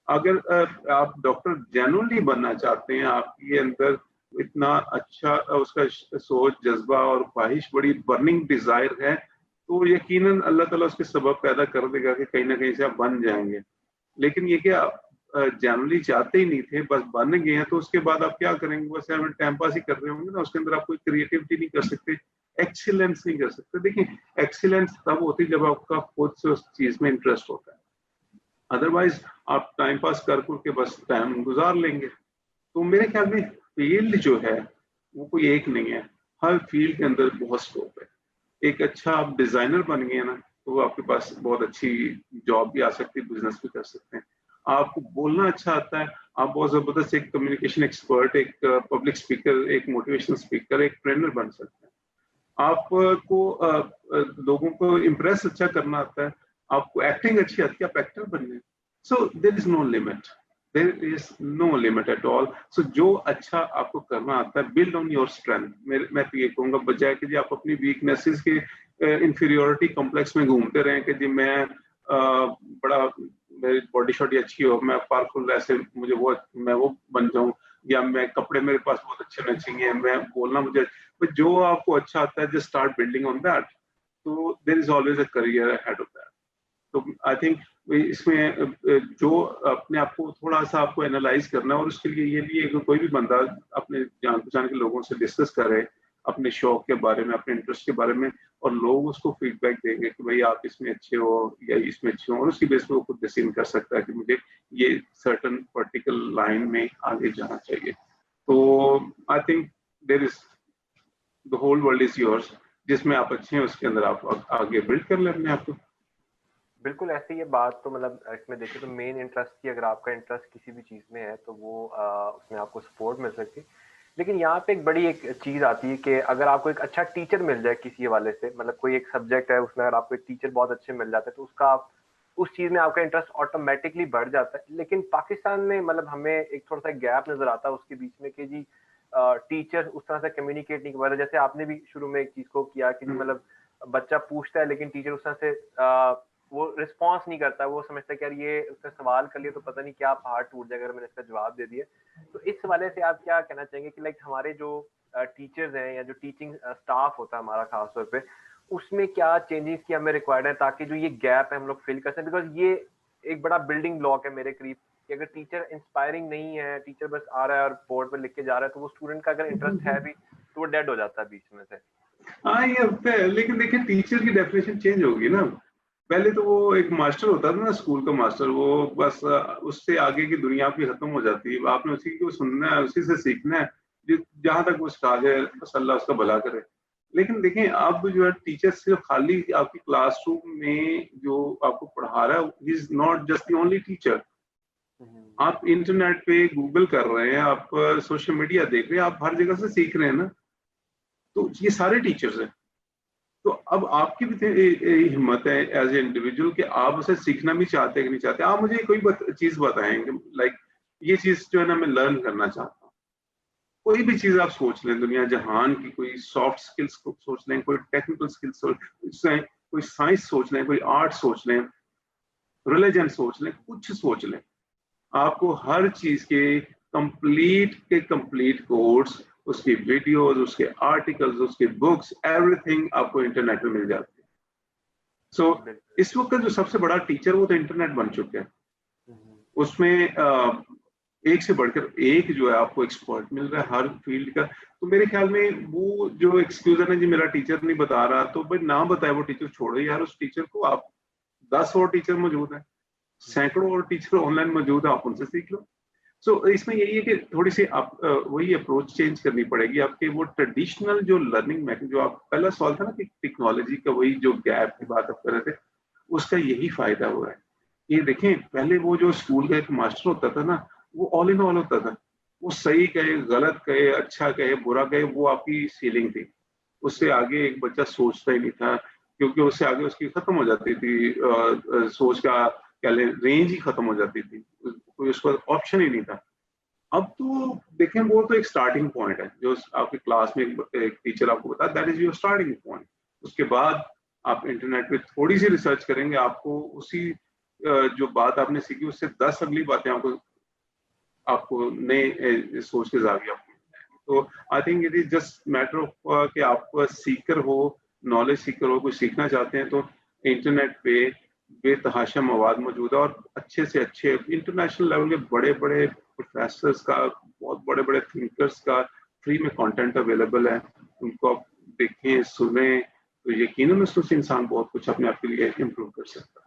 अगर आप डॉक्टर जेन्युइनली बनना चाहते हैं, आपके अंदर इतना अच्छा उसका सोच, जज्बा और ख्वाहिश, बड़ी बर्निंग डिजायर है, तो यकीनन अल्लाह ताला उसके सबब पैदा कर देगा कि कहीं ना कहीं से आप बन जाएंगे। लेकिन ये कि आप जनरली चाहते ही नहीं थे, बस बन गए हैं, तो उसके बाद आप क्या करेंगे, बस टाइम पास ही कर रहे होंगे ना, उसके अंदर आप कोई क्रिएटिविटी नहीं कर सकते, एक्सीलेंस नहीं कर सकते। देखिए एक्सीलेंस तब होती है जब आपका खुद से उस चीज में इंटरेस्ट होता है, अदरवाइज आप टाइम पास कर के बस टाइम गुजार लेंगे। तो मेरे ख्याल में फील्ड जो है वो कोई एक नहीं है, हर फील्ड के अंदर बहुत स्कोप है। एक अच्छा आप डिजाइनर बन गए ना तो आपके पास बहुत अच्छी जॉब भी आ सकती है, बिजनेस भी कर सकते हैं। आपको बोलना अच्छा आता है, आप बहुत जबरदस्त एक कम्युनिकेशन एक्सपर्ट, एक पब्लिक स्पीकर, एक मोटिवेशनल स्पीकर, एक ट्रेनर बन सकते हैं। आपको लोगों को इम्प्रेस अच्छा करना आता है, आपको एक्टिंग अच्छी आती है, आप एक्टर बन गए। So there is no limit. There is no limit at all. So जो अच्छा आपको करना आता है, बिल्ड ऑन योर स्ट्रेंथ। मैं तो ये कहूंगा, बजाय कि जी आप अपनी वीकनेसेस के इंफीरियोरिटी कॉम्प्लेक्स में घूमते रहें कि जी बड़ा मेरी बॉडी शॉडी अच्छी हो, मैं पावरफुल, ऐसे मुझे मैं वो बन जाऊं, या मैं कपड़े मेरे पास बहुत अच्छे नचेंगे, मैं बोलना मुझे, but जो आपको अच्छा आता है just start building on that. तो there is always a career ahead of that. तो आई थिंक इसमें जो अपने आप को थोड़ा सा आपको एनालाइज करना है, और उसके लिए ये भी है कि कोई भी बंदा अपने जान पहचान के लोगों से डिस्कस करे अपने शौक के बारे में, अपने इंटरेस्ट के बारे में, और लोग उसको फीडबैक देंगे कि भाई आप इसमें अच्छे हो या इसमें अच्छे हो, और उसकी बेस पे वो खुद डिसीजन कर सकता है कि मुझे ये सर्टन पर्टिकुलर लाइन में आगे जाना चाहिए। तो I think there is the whole world is yours, जिसमें आप अच्छे हैं उसके अंदर आप आगे बिल्ड कर लें अपने आप को। बिल्कुल ऐसे ये बात तो मतलब इसमें देखें तो मेन इंटरेस्ट की, अगर आपका इंटरेस्ट किसी भी चीज़ में है तो वो उसमें आपको सपोर्ट मिल सकती है। लेकिन यहाँ पे एक बड़ी एक चीज़ आती है कि अगर आपको एक अच्छा टीचर मिल जाए किसी वाले से, मतलब कोई एक सब्जेक्ट है उसमें अगर आपको एक टीचर बहुत अच्छे मिल जाते हैं तो उसका आप उस चीज़ में आपका इंटरेस्ट ऑटोमेटिकली बढ़ जाता है। लेकिन पाकिस्तान में मतलब हमें एक थोड़ा सा गैप नज़र आता है उसके बीच में कि जी टीचर उस तरह से कम्युनिकेट नहीं कर पा रहे। जैसे आपने भी शुरू में एक चीज़ को किया कि मतलब बच्चा पूछता है लेकिन टीचर उस तरह से वो रिस्पॉन्स नहीं करता, वो समझता है कि यार ये उसने सवाल कर लिया तो पता नहीं क्या पहाड़ टूट जाएगा अगर मैंने इसका जवाब दे दिया। तो इस हवाले से आप क्या कहना चाहेंगे कि लाइक हमारे जो टीचर्स हैं या जो टीचिंग स्टाफ होता है हमारा खास तौर पे, उसमें क्या चेंजेस की हमें रिक्वायर्ड है ताकि जो ये गैप है हम लोग फिल कर सकें? बिकॉज ये एक बड़ा बिल्डिंग ब्लॉक है मेरे करीब कि अगर टीचर इंस्पायरिंग नहीं है, टीचर बस आ रहा है और बोर्ड पर लिख के जा रहा है, तो वो स्टूडेंट का अगर इंटरेस्ट है भी तो वो डेड हो जाता है बीच में से। हाँ ये होता है, लेकिन देखिए टीचर की डेफिनेशन चेंज होगी ना। पहले तो वो एक मास्टर होता था ना, स्कूल का मास्टर, वो बस उससे आगे की दुनिया भी खत्म हो जाती है, आपने उसी को सुनना है, उसी से सीखना है, जहां तक वो स्टार है, बस अल्लाह उसका भला करे। लेकिन देखें, अब जो है टीचर सिर्फ खाली आपकी क्लासरूम में जो आपको पढ़ा रहा है, he is not just the only teacher. आप इंटरनेट पे गूगल कर रहे हैं, आप सोशल मीडिया देख रहे हैं, आप हर जगह से सीख रहे हैं ना, तो ये सारे टीचर्स हैं। तो अब आपकी भी हिम्मत है एज ए इंडिविजुअल कि आप उसे सीखना भी चाहते हैं कि नहीं चाहते। आप मुझे कोई चीज बताएंगे, लाइक ये चीज जो है ना मैं लर्न करना चाहता हूँ। कोई भी चीज आप सोच लें दुनिया जहान की, कोई सॉफ्ट स्किल्स को सोच लें, कोई टेक्निकल स्किल्स सोच लें, कोई साइंस सोच लें, कोई आर्ट सोच लें, रिलीजन सोच लें, कुछ सोच लें, आपको हर चीज के कंप्लीट कोर्स, उसकी वीडियोस, उसके आर्टिकल्स, उसके बुक्स, एवरीथिंग आपको इंटरनेट पे मिल जाती है। सो इस वक्त जो सबसे बड़ा टीचर वो तो इंटरनेट बन चुके हैं। उसमें एक से बढ़कर एक जो है आपको एक्सपर्ट मिल रहा है हर फील्ड का। तो मेरे ख्याल में वो जो एक्सक्यूज है ना जी मेरा टीचर नहीं बता रहा, तो भाई ना बताए वो टीचर छोड़ो यार, उस टीचर को आप 10 और टीचर मौजूद है, सैकड़ों और टीचर ऑनलाइन मौजूद है, आप उनसे सीख लो। सो इसमें यही है कि थोड़ी सी आप वही अप्रोच चेंज करनी पड़ेगी आपके। वो ट्रेडिशनल जो लर्निंग मैकेनिज्म, जो आप पहला सवाल था ना कि टेक्नोलॉजी का वही जो गैप की बात आप कर रहे थे, उसका यही फायदा हुआ है। ये देखें, पहले वो जो स्कूल का एक मास्टर होता था ना, वो ऑल इन ऑल होता था। वो सही कहे, गलत कहे, अच्छा कहे, बुरा कहे, वो आपकी सीलिंग थी। उससे आगे एक बच्चा सोचता ही नहीं था, क्योंकि उससे आगे उसकी खत्म हो जाती थी सोच का क्या रेंज ही खत्म हो जाती थी, कोई उसका ऑप्शन ही नहीं था। अब तो देखें, वो तो एक स्टार्टिंग पॉइंट है, जो आपकी क्लास में एक टीचर आपको बताया, that is your starting point. उसके बाद आप इंटरनेट पे थोड़ी सी रिसर्च करेंगे, आपको उसी जो बात आपने सीखी उससे 10 अगली बातें आपको आपको नए सोच के जागे आपको। तो I think it is just matter of कि आप सीकर हो, नॉलेज सीकर हो, कुछ सीखना चाहते हैं, तो इंटरनेट पे बेतहाशा मवाद मौजूद है, और अच्छे से अच्छे इंटरनेशनल लेवल के बड़े बड़े प्रोफेसर्स का, बहुत बड़े बड़े थिंकर्स का फ्री में कंटेंट अवेलेबल है। उनको आप देखें, सुने, तो यकीनन उससे इंसान बहुत कुछ अपने आप के लिए इम्प्रूव कर सकता है।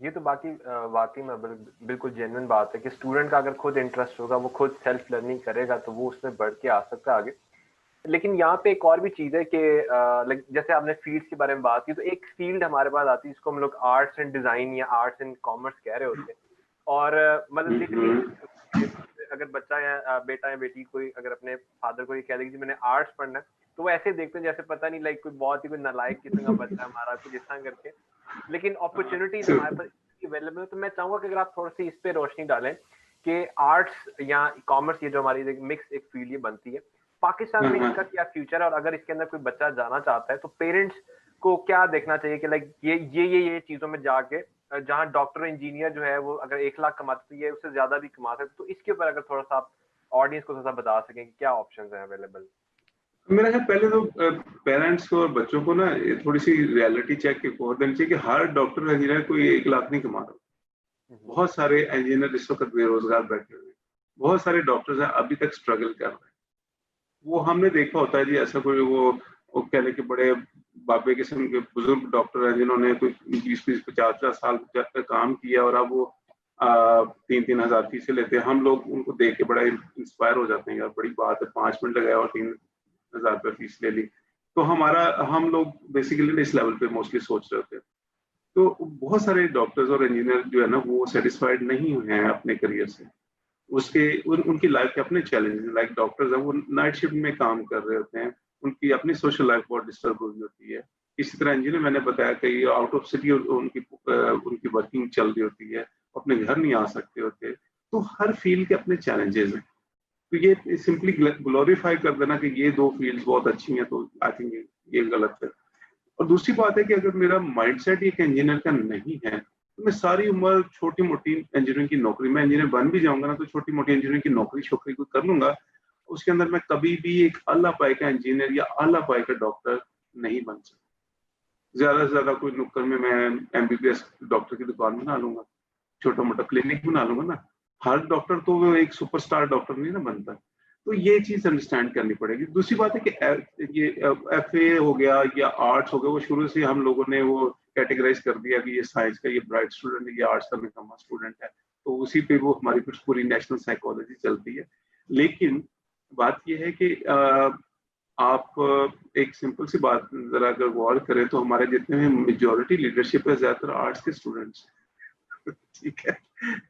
ये तो बाकी वाकई में बिल्कुल जेन्युइन बात है कि स्टूडेंट का अगर खुद इंटरेस्ट होगा, वो खुद सेल्फ लर्निंग करेगा तो वो उसमें बढ़ के आ सकता है आगे। लेकिन यहाँ पे एक और भी चीज है कि जैसे आपने फील्ड के बारे में बात की, तो एक फील्ड हमारे पास आती है जिसको हम लोग आर्ट्स एंड डिजाइन या आर्ट्स एंड कॉमर्स कह रहे होते हैं। और मतलब लिटरली अगर बच्चा या बेटा या बेटी कोई अगर अपने फादर को ये कह देगी मैंने आर्ट्स पढ़ना है, तो वो ऐसे देखते हैं जैसे पता नहीं लाइक कोई बहुत ही कोई नालायक किस्म का बच्चा हमारा कुछ इस तरह करके। लेकिन अपॉर्चुनिटीज हमारे पास भी अवेलेबल है, तो मैं चाहूंगा कि अगर आप थोड़ी सी इस पे रोशनी डालें कि आर्ट्स या कॉमर्स, ये जो हमारी मिक्स एक फील्ड ये बनती है, पाकिस्तान में इसका क्या फ्यूचर है, और अगर इसके अंदर कोई बच्चा जाना चाहता है तो पेरेंट्स को क्या देखना चाहिए कि लाइक ये चीजों में जाके जहाँ डॉक्टर इंजीनियर जो है वो अगर 1 लाख कमाते तो ये उससे ज्यादा भी कमा सकते, तो इसके ऊपर अगर थोड़ा सा आप ऑडियंस को थोड़ा सा बता सकें कि क्या ऑप्शंस हैं अवेलेबल। मेरा ख्याल पहले तो पेरेंट्स को और बच्चों को ना थोड़ी सी रियलिटी चेक और देनी चाहिए कि हर डॉक्टर इंजीनियर कोई 1 लाख नहीं कमा रहा। बहुत सारे इंजीनियर इस वक्त बेरोजगार बैठे हुए हैं, बहुत सारे डॉक्टर्स हैं अभी तक स्ट्रगल कर रहे हैं। वो हमने देखा होता है जी, ऐसा कोई वो कहने के बड़े बाबे किस्म के बुजुर्ग डॉक्टर हैं जिन्होंने कोई 20-50 साल काम किया और अब वो 3-3 हजार फीसें लेते हैं। हम लोग उनको देख के बड़ा इंस्पायर हो जाते हैं, यार बड़ी बात है, 5 मिनट लगाया और 3,000 रुपये फीस ले ली। तो हम लोग बेसिकली इस लेवल पे मोस्टली सोच रहे होते हैं। तो बहुत सारे डॉक्टर्स और इंजीनियर जो है ना वो सेटिस्फाइड नहीं हुए हैं अपने करियर से। उनकी लाइफ के अपने चैलेंजेस, लाइक डॉक्टर्स हैं वो नाइट शिफ्ट में काम कर रहे होते हैं, उनकी अपनी सोशल लाइफ बहुत डिस्टर्ब हुई होती है। इसी तरह इंजीनियर मैंने बताया कई आउट ऑफ सिटी उनकी वर्किंग चल रही होती है, अपने घर नहीं आ सकते होते। तो हर फील्ड के अपने चैलेंजेस हैं। तो ये सिंपली ग्लोरीफाई कर देना कि ये 2 फील्ड्स बहुत अच्छी हैं, तो आई थिंक ये गलत है। और दूसरी बात है कि अगर मेरा माइंडसेट एक इंजीनियर का नहीं है तो मैं सारी उम्र छोटी मोटी इंजीनियरिंग की नौकरी, मैं इंजीनियर बन भी जाऊंगा ना तो छोटी मोटी इंजीनियरिंग की नौकरी छोकरी को कर लूंगा, उसके अंदर मैं कभी भी एक आला पाई का इंजीनियर या आला पाई का डॉक्टर नहीं बन सकता। ज्यादा से ज्यादा कोई नुक्कड़ में मैं एमबीबीएस डॉक्टर की दुकान बना लूंगा, छोटा मोटा क्लिनिक बना लूंगा ना। हर डॉक्टर तो वो एक सुपरस्टार डॉक्टर नहीं ना बनता। तो ये चीज अंडरस्टैंड करनी पड़ेगी। दूसरी बात है कि ये एफए हो गया या आर्ट्स हो गया, वो शुरू से हम लोगों ने वो कैटेगराइज कर दिया कि ये साइंस का ये ब्राइट स्टूडेंट है, ये आर्ट्स का निकम्मा स्टूडेंट है। तो उसी पे वो हमारी कुछ पूरी नेशनल साइकोलॉजी चलती है। लेकिन बात ये है कि आप एक सिंपल सी बात जरा अगर गौर करें तो हमारे जितने में मेजोरिटी लीडरशिप है ज्यादातर आर्ट्स के स्टूडेंट्स। ठीक है।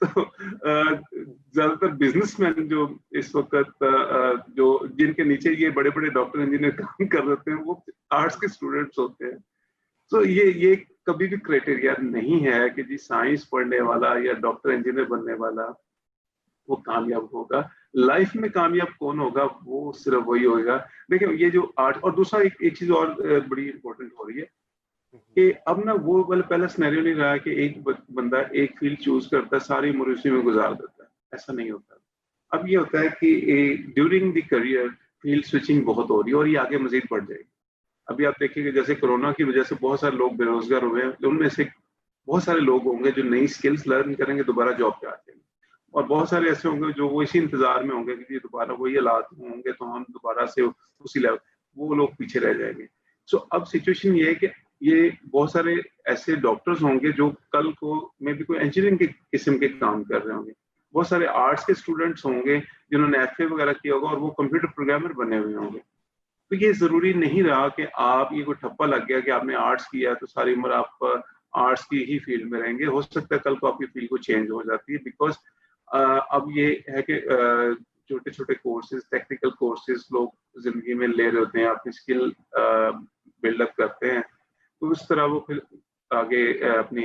तो ज्यादातर बिजनेसमैन जो इस वक्त जो जिनके नीचे ये बड़े बड़े डॉक्टर इंजीनियर काम कर रहे हैं वो आर्ट्स के स्टूडेंट्स होते हैं। तो ये कभी भी क्राइटेरिया नहीं है कि जी साइंस पढ़ने वाला या डॉक्टर इंजीनियर बनने वाला वो कामयाब होगा। लाइफ में कामयाब कौन होगा वो सिर्फ वही होगा। देखिए ये जो आर्ट, और दूसरा एक चीज और बड़ी इंपॉर्टेंट हो रही है कि अब ना वो वाला पहला सिनेरियो नहीं रहा कि एक बंदा एक फील्ड चूज करता है सारी उम्र उसी में गुजार देता है। ऐसा नहीं होता। अब ये होता है कि during the career field switching बहुत हो रही है और ये आगे मजीद बढ़ जाएगी। अभी आप देखिए जैसे कोरोना की वजह से बहुत सारे लोग बेरोजगार हुए हैं, उनमें से बहुत सारे लोग होंगे जो नई स्किल्स लर्न करेंगे, दोबारा जॉब पे आ जाएंगे। और बहुत सारे ऐसे होंगे जो वो इसी इंतजार में होंगे कि दोबारा वही हालात होंगे तो हम दोबारा से उसी लेवल, वो लोग पीछे रह जाएंगे। सो अब सिचुएशन ये है कि ये बहुत सारे ऐसे डॉक्टर्स होंगे जो कल को मे भी कोई इंजीनियरिंग के किस्म के काम कर रहे होंगे। बहुत सारे आर्ट्स के स्टूडेंट्स होंगे जिन्होंने एफए वगैरह किया होगा और वो कंप्यूटर प्रोग्रामर बने हुए होंगे। तो ये जरूरी नहीं रहा कि आप ये कोई ठप्पा लग गया कि आपने आर्ट्स किया तो सारी उम्र आप आर्ट्स की ही फील्ड में रहेंगे। हो सकता है कल को आपकी फील्ड को चेंज हो जाती है। बिकॉज अब ये है कि छोटे छोटे कोर्सेज, टेक्निकल कोर्सेज लोग जिंदगी में ले रहे होते हैं, अपनी स्किल बिल्डअप करते हैं, तो उस तरह वो फिर आगे अपनी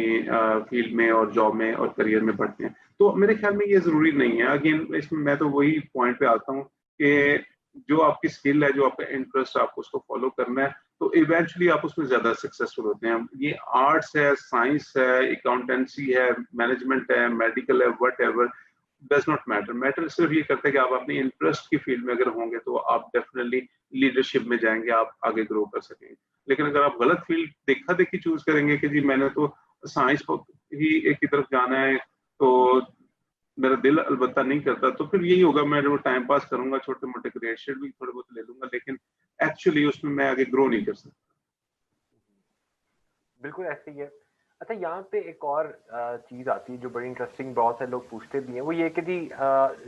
फील्ड में और जॉब में और करियर में बढ़ते हैं। तो मेरे ख्याल में ये जरूरी नहीं है। अगेन इसमें मैं तो वही पॉइंट पे आता हूँ कि जो आपकी स्किल है, जो आपका इंटरेस्ट है, आपको उसको फॉलो करना है तो इवेंचुअली आप उसमें ज्यादा सक्सेसफुल होते हैं। ये आर्ट्स है, साइंस है, अकाउंटेंसी है, मैनेजमेंट है, मेडिकल है, what ever, does not matter. Matter सिर्फ ये करता है कि आप अपनी इंटरेस्ट की फील्ड में अगर होंगे तो आप डेफिनेटली लीडरशिप में जाएंगे, आप आगे ग्रो कर सकेंगे। लेकिन अगर आप गलत फील्ड देखा देखी चूज करेंगे कि जी मैंने तो साइंस को ही एक की तरफ जाना है तो मेरा दिल अलबत्ता नहीं करता, तो फिर यही होगा, मैं वो टाइम पास करूंगा, छोटे मोटे क्रिएशन भी थोड़े बहुत ले लूंगा, लेकिन एक्चुअली उसमें मैं आगे ग्रो नहीं कर सकता। बिल्कुल ऐसे ही है। अच्छा, यहाँ पे एक और चीज आती है जो बड़ी इंटरेस्टिंग, बहुत से लोग पूछते भी हैं, वो ये कि जी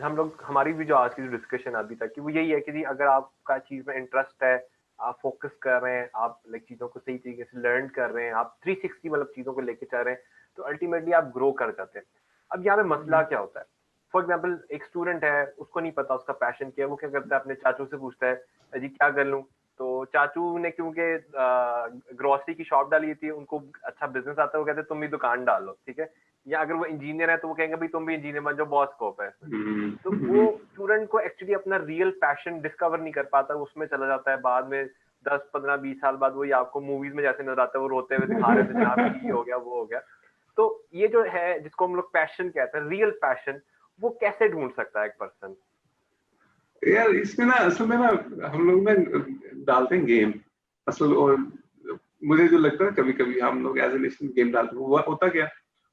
हम लोग, हमारी भी जो आज की जो डिस्कशन अभी तक की वो यही है कि जी अगर आपका चीज में इंटरेस्ट है, आप फोकस कर रहे हैं, आप लाइक चीजों को सही तरीके से लर्न कर रहे हैं, आप 360 मतलब चीजों को लेके चल रहे हैं, तो अल्टीमेटली आप ग्रो कर जाते हैं। अब यहाँ पे मसला क्या होता है? फॉर एग्जाम्पल एक स्टूडेंट है, उसको नहीं पता उसका पैशन क्या है, वो क्या करता है, अपने चाचू से पूछता है जी क्या कर लूँ, तो चाचू ने क्योंकि ग्रोसरी की शॉप डाली थी, उनको अच्छा बिजनेस आता है, वो कहते तुम भी दुकान डालो, ठीक है। या अगर वो इंजीनियर है तो वो कहेंगे भाई तुम भी इंजीनियर बन जाओ, बहुत स्कोप है इसमें। तो वो स्टूडेंट को एक्चुअली अपना रियल पैशन डिस्कवर नहीं कर पाता, उसमें चला जाता है। बाद में 10, 15, 20 साल बाद वही आपको मूवीज में जैसे नजर आता है, वो रोते हुए दिखा रहे थे जनाब ये हो गया वो हो गया। तो ये जो है जिसको हम लोग पैशन कहते हैं, रियल पैशन, वो कैसे ढूंढ सकता है एक पर्सन? यार इसमें ना असल में ना हम लोग ना डालते हैं गेम असल। और मुझे जो लगता है कभी कभी हम लोग एज ए नेशन गेम डालते हैं। वो होता क्या,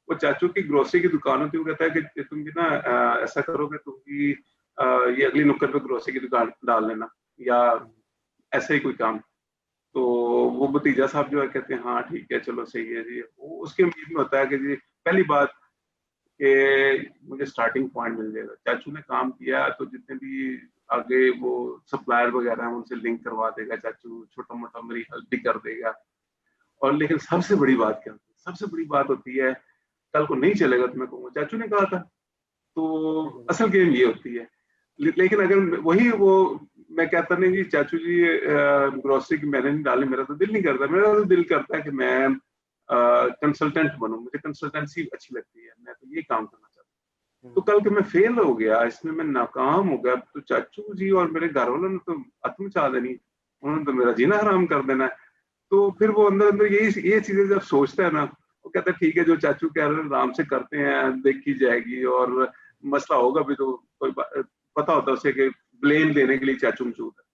वो चाचू की ग्रोसरी की दुकान होती है, वो कहता है कि तुम भी ना ऐसा करोगे, तुम भी ये अगली नुक्कड़ पे ग्रोसरी की दुकान डाल लेना या ऐसा ही कोई काम। तो वो भतीजा साहब जो है कहते हैं हाँ ठीक है चलो सही है जी। वो उसके उम्मीद में होता है कि जी पहली बात कि मुझे स्टार्टिंग पॉइंट मिल जाएगा। चाचू ने काम किया तो जितने भी आगे वो सप्लायर वगैरह हैं उनसे लिंक करवा देगा चाचू, छोटा मोटा मेरी हेल्प भी कर देगा। और लेकिन सबसे बड़ी बात क्या होती है, सबसे बड़ी बात होती है कल को नहीं चलेगा तो मैं कहूँगा चाचू ने कहा था। तो असल गेम ये होती है। लेकिन अगर वही वो मैं कहता नहीं जी चाचू जी ग्रोसरी की मैंने नहीं डाली, मेरा तो दिल नहीं करता। मेरा तो दिल करता है कि मैं कंसल्टेंट बनूं, मुझे कंसल्टेंसी अच्छी लगती है, मैं तो ये काम करना चाहता हूँ। तो कल के मैं फेल हो गया इसमें, मैं नाकाम हो गया, तो चाचू जी और मेरे घर वालों ने तो हथ मचा देनी, उन्होंने तो मेरा जीना हराम कर देना है। तो फिर वो अंदर अंदर ये चीजें जब सोचता है ना, वो कहता है ठीक है जो चाचू कह रहे हैं आराम से करते हैं, देखी जाएगी, और मसला होगा भी तो कोई पता होता है उसे कि ब्लेम देने के लिए चाचू मौजूद है।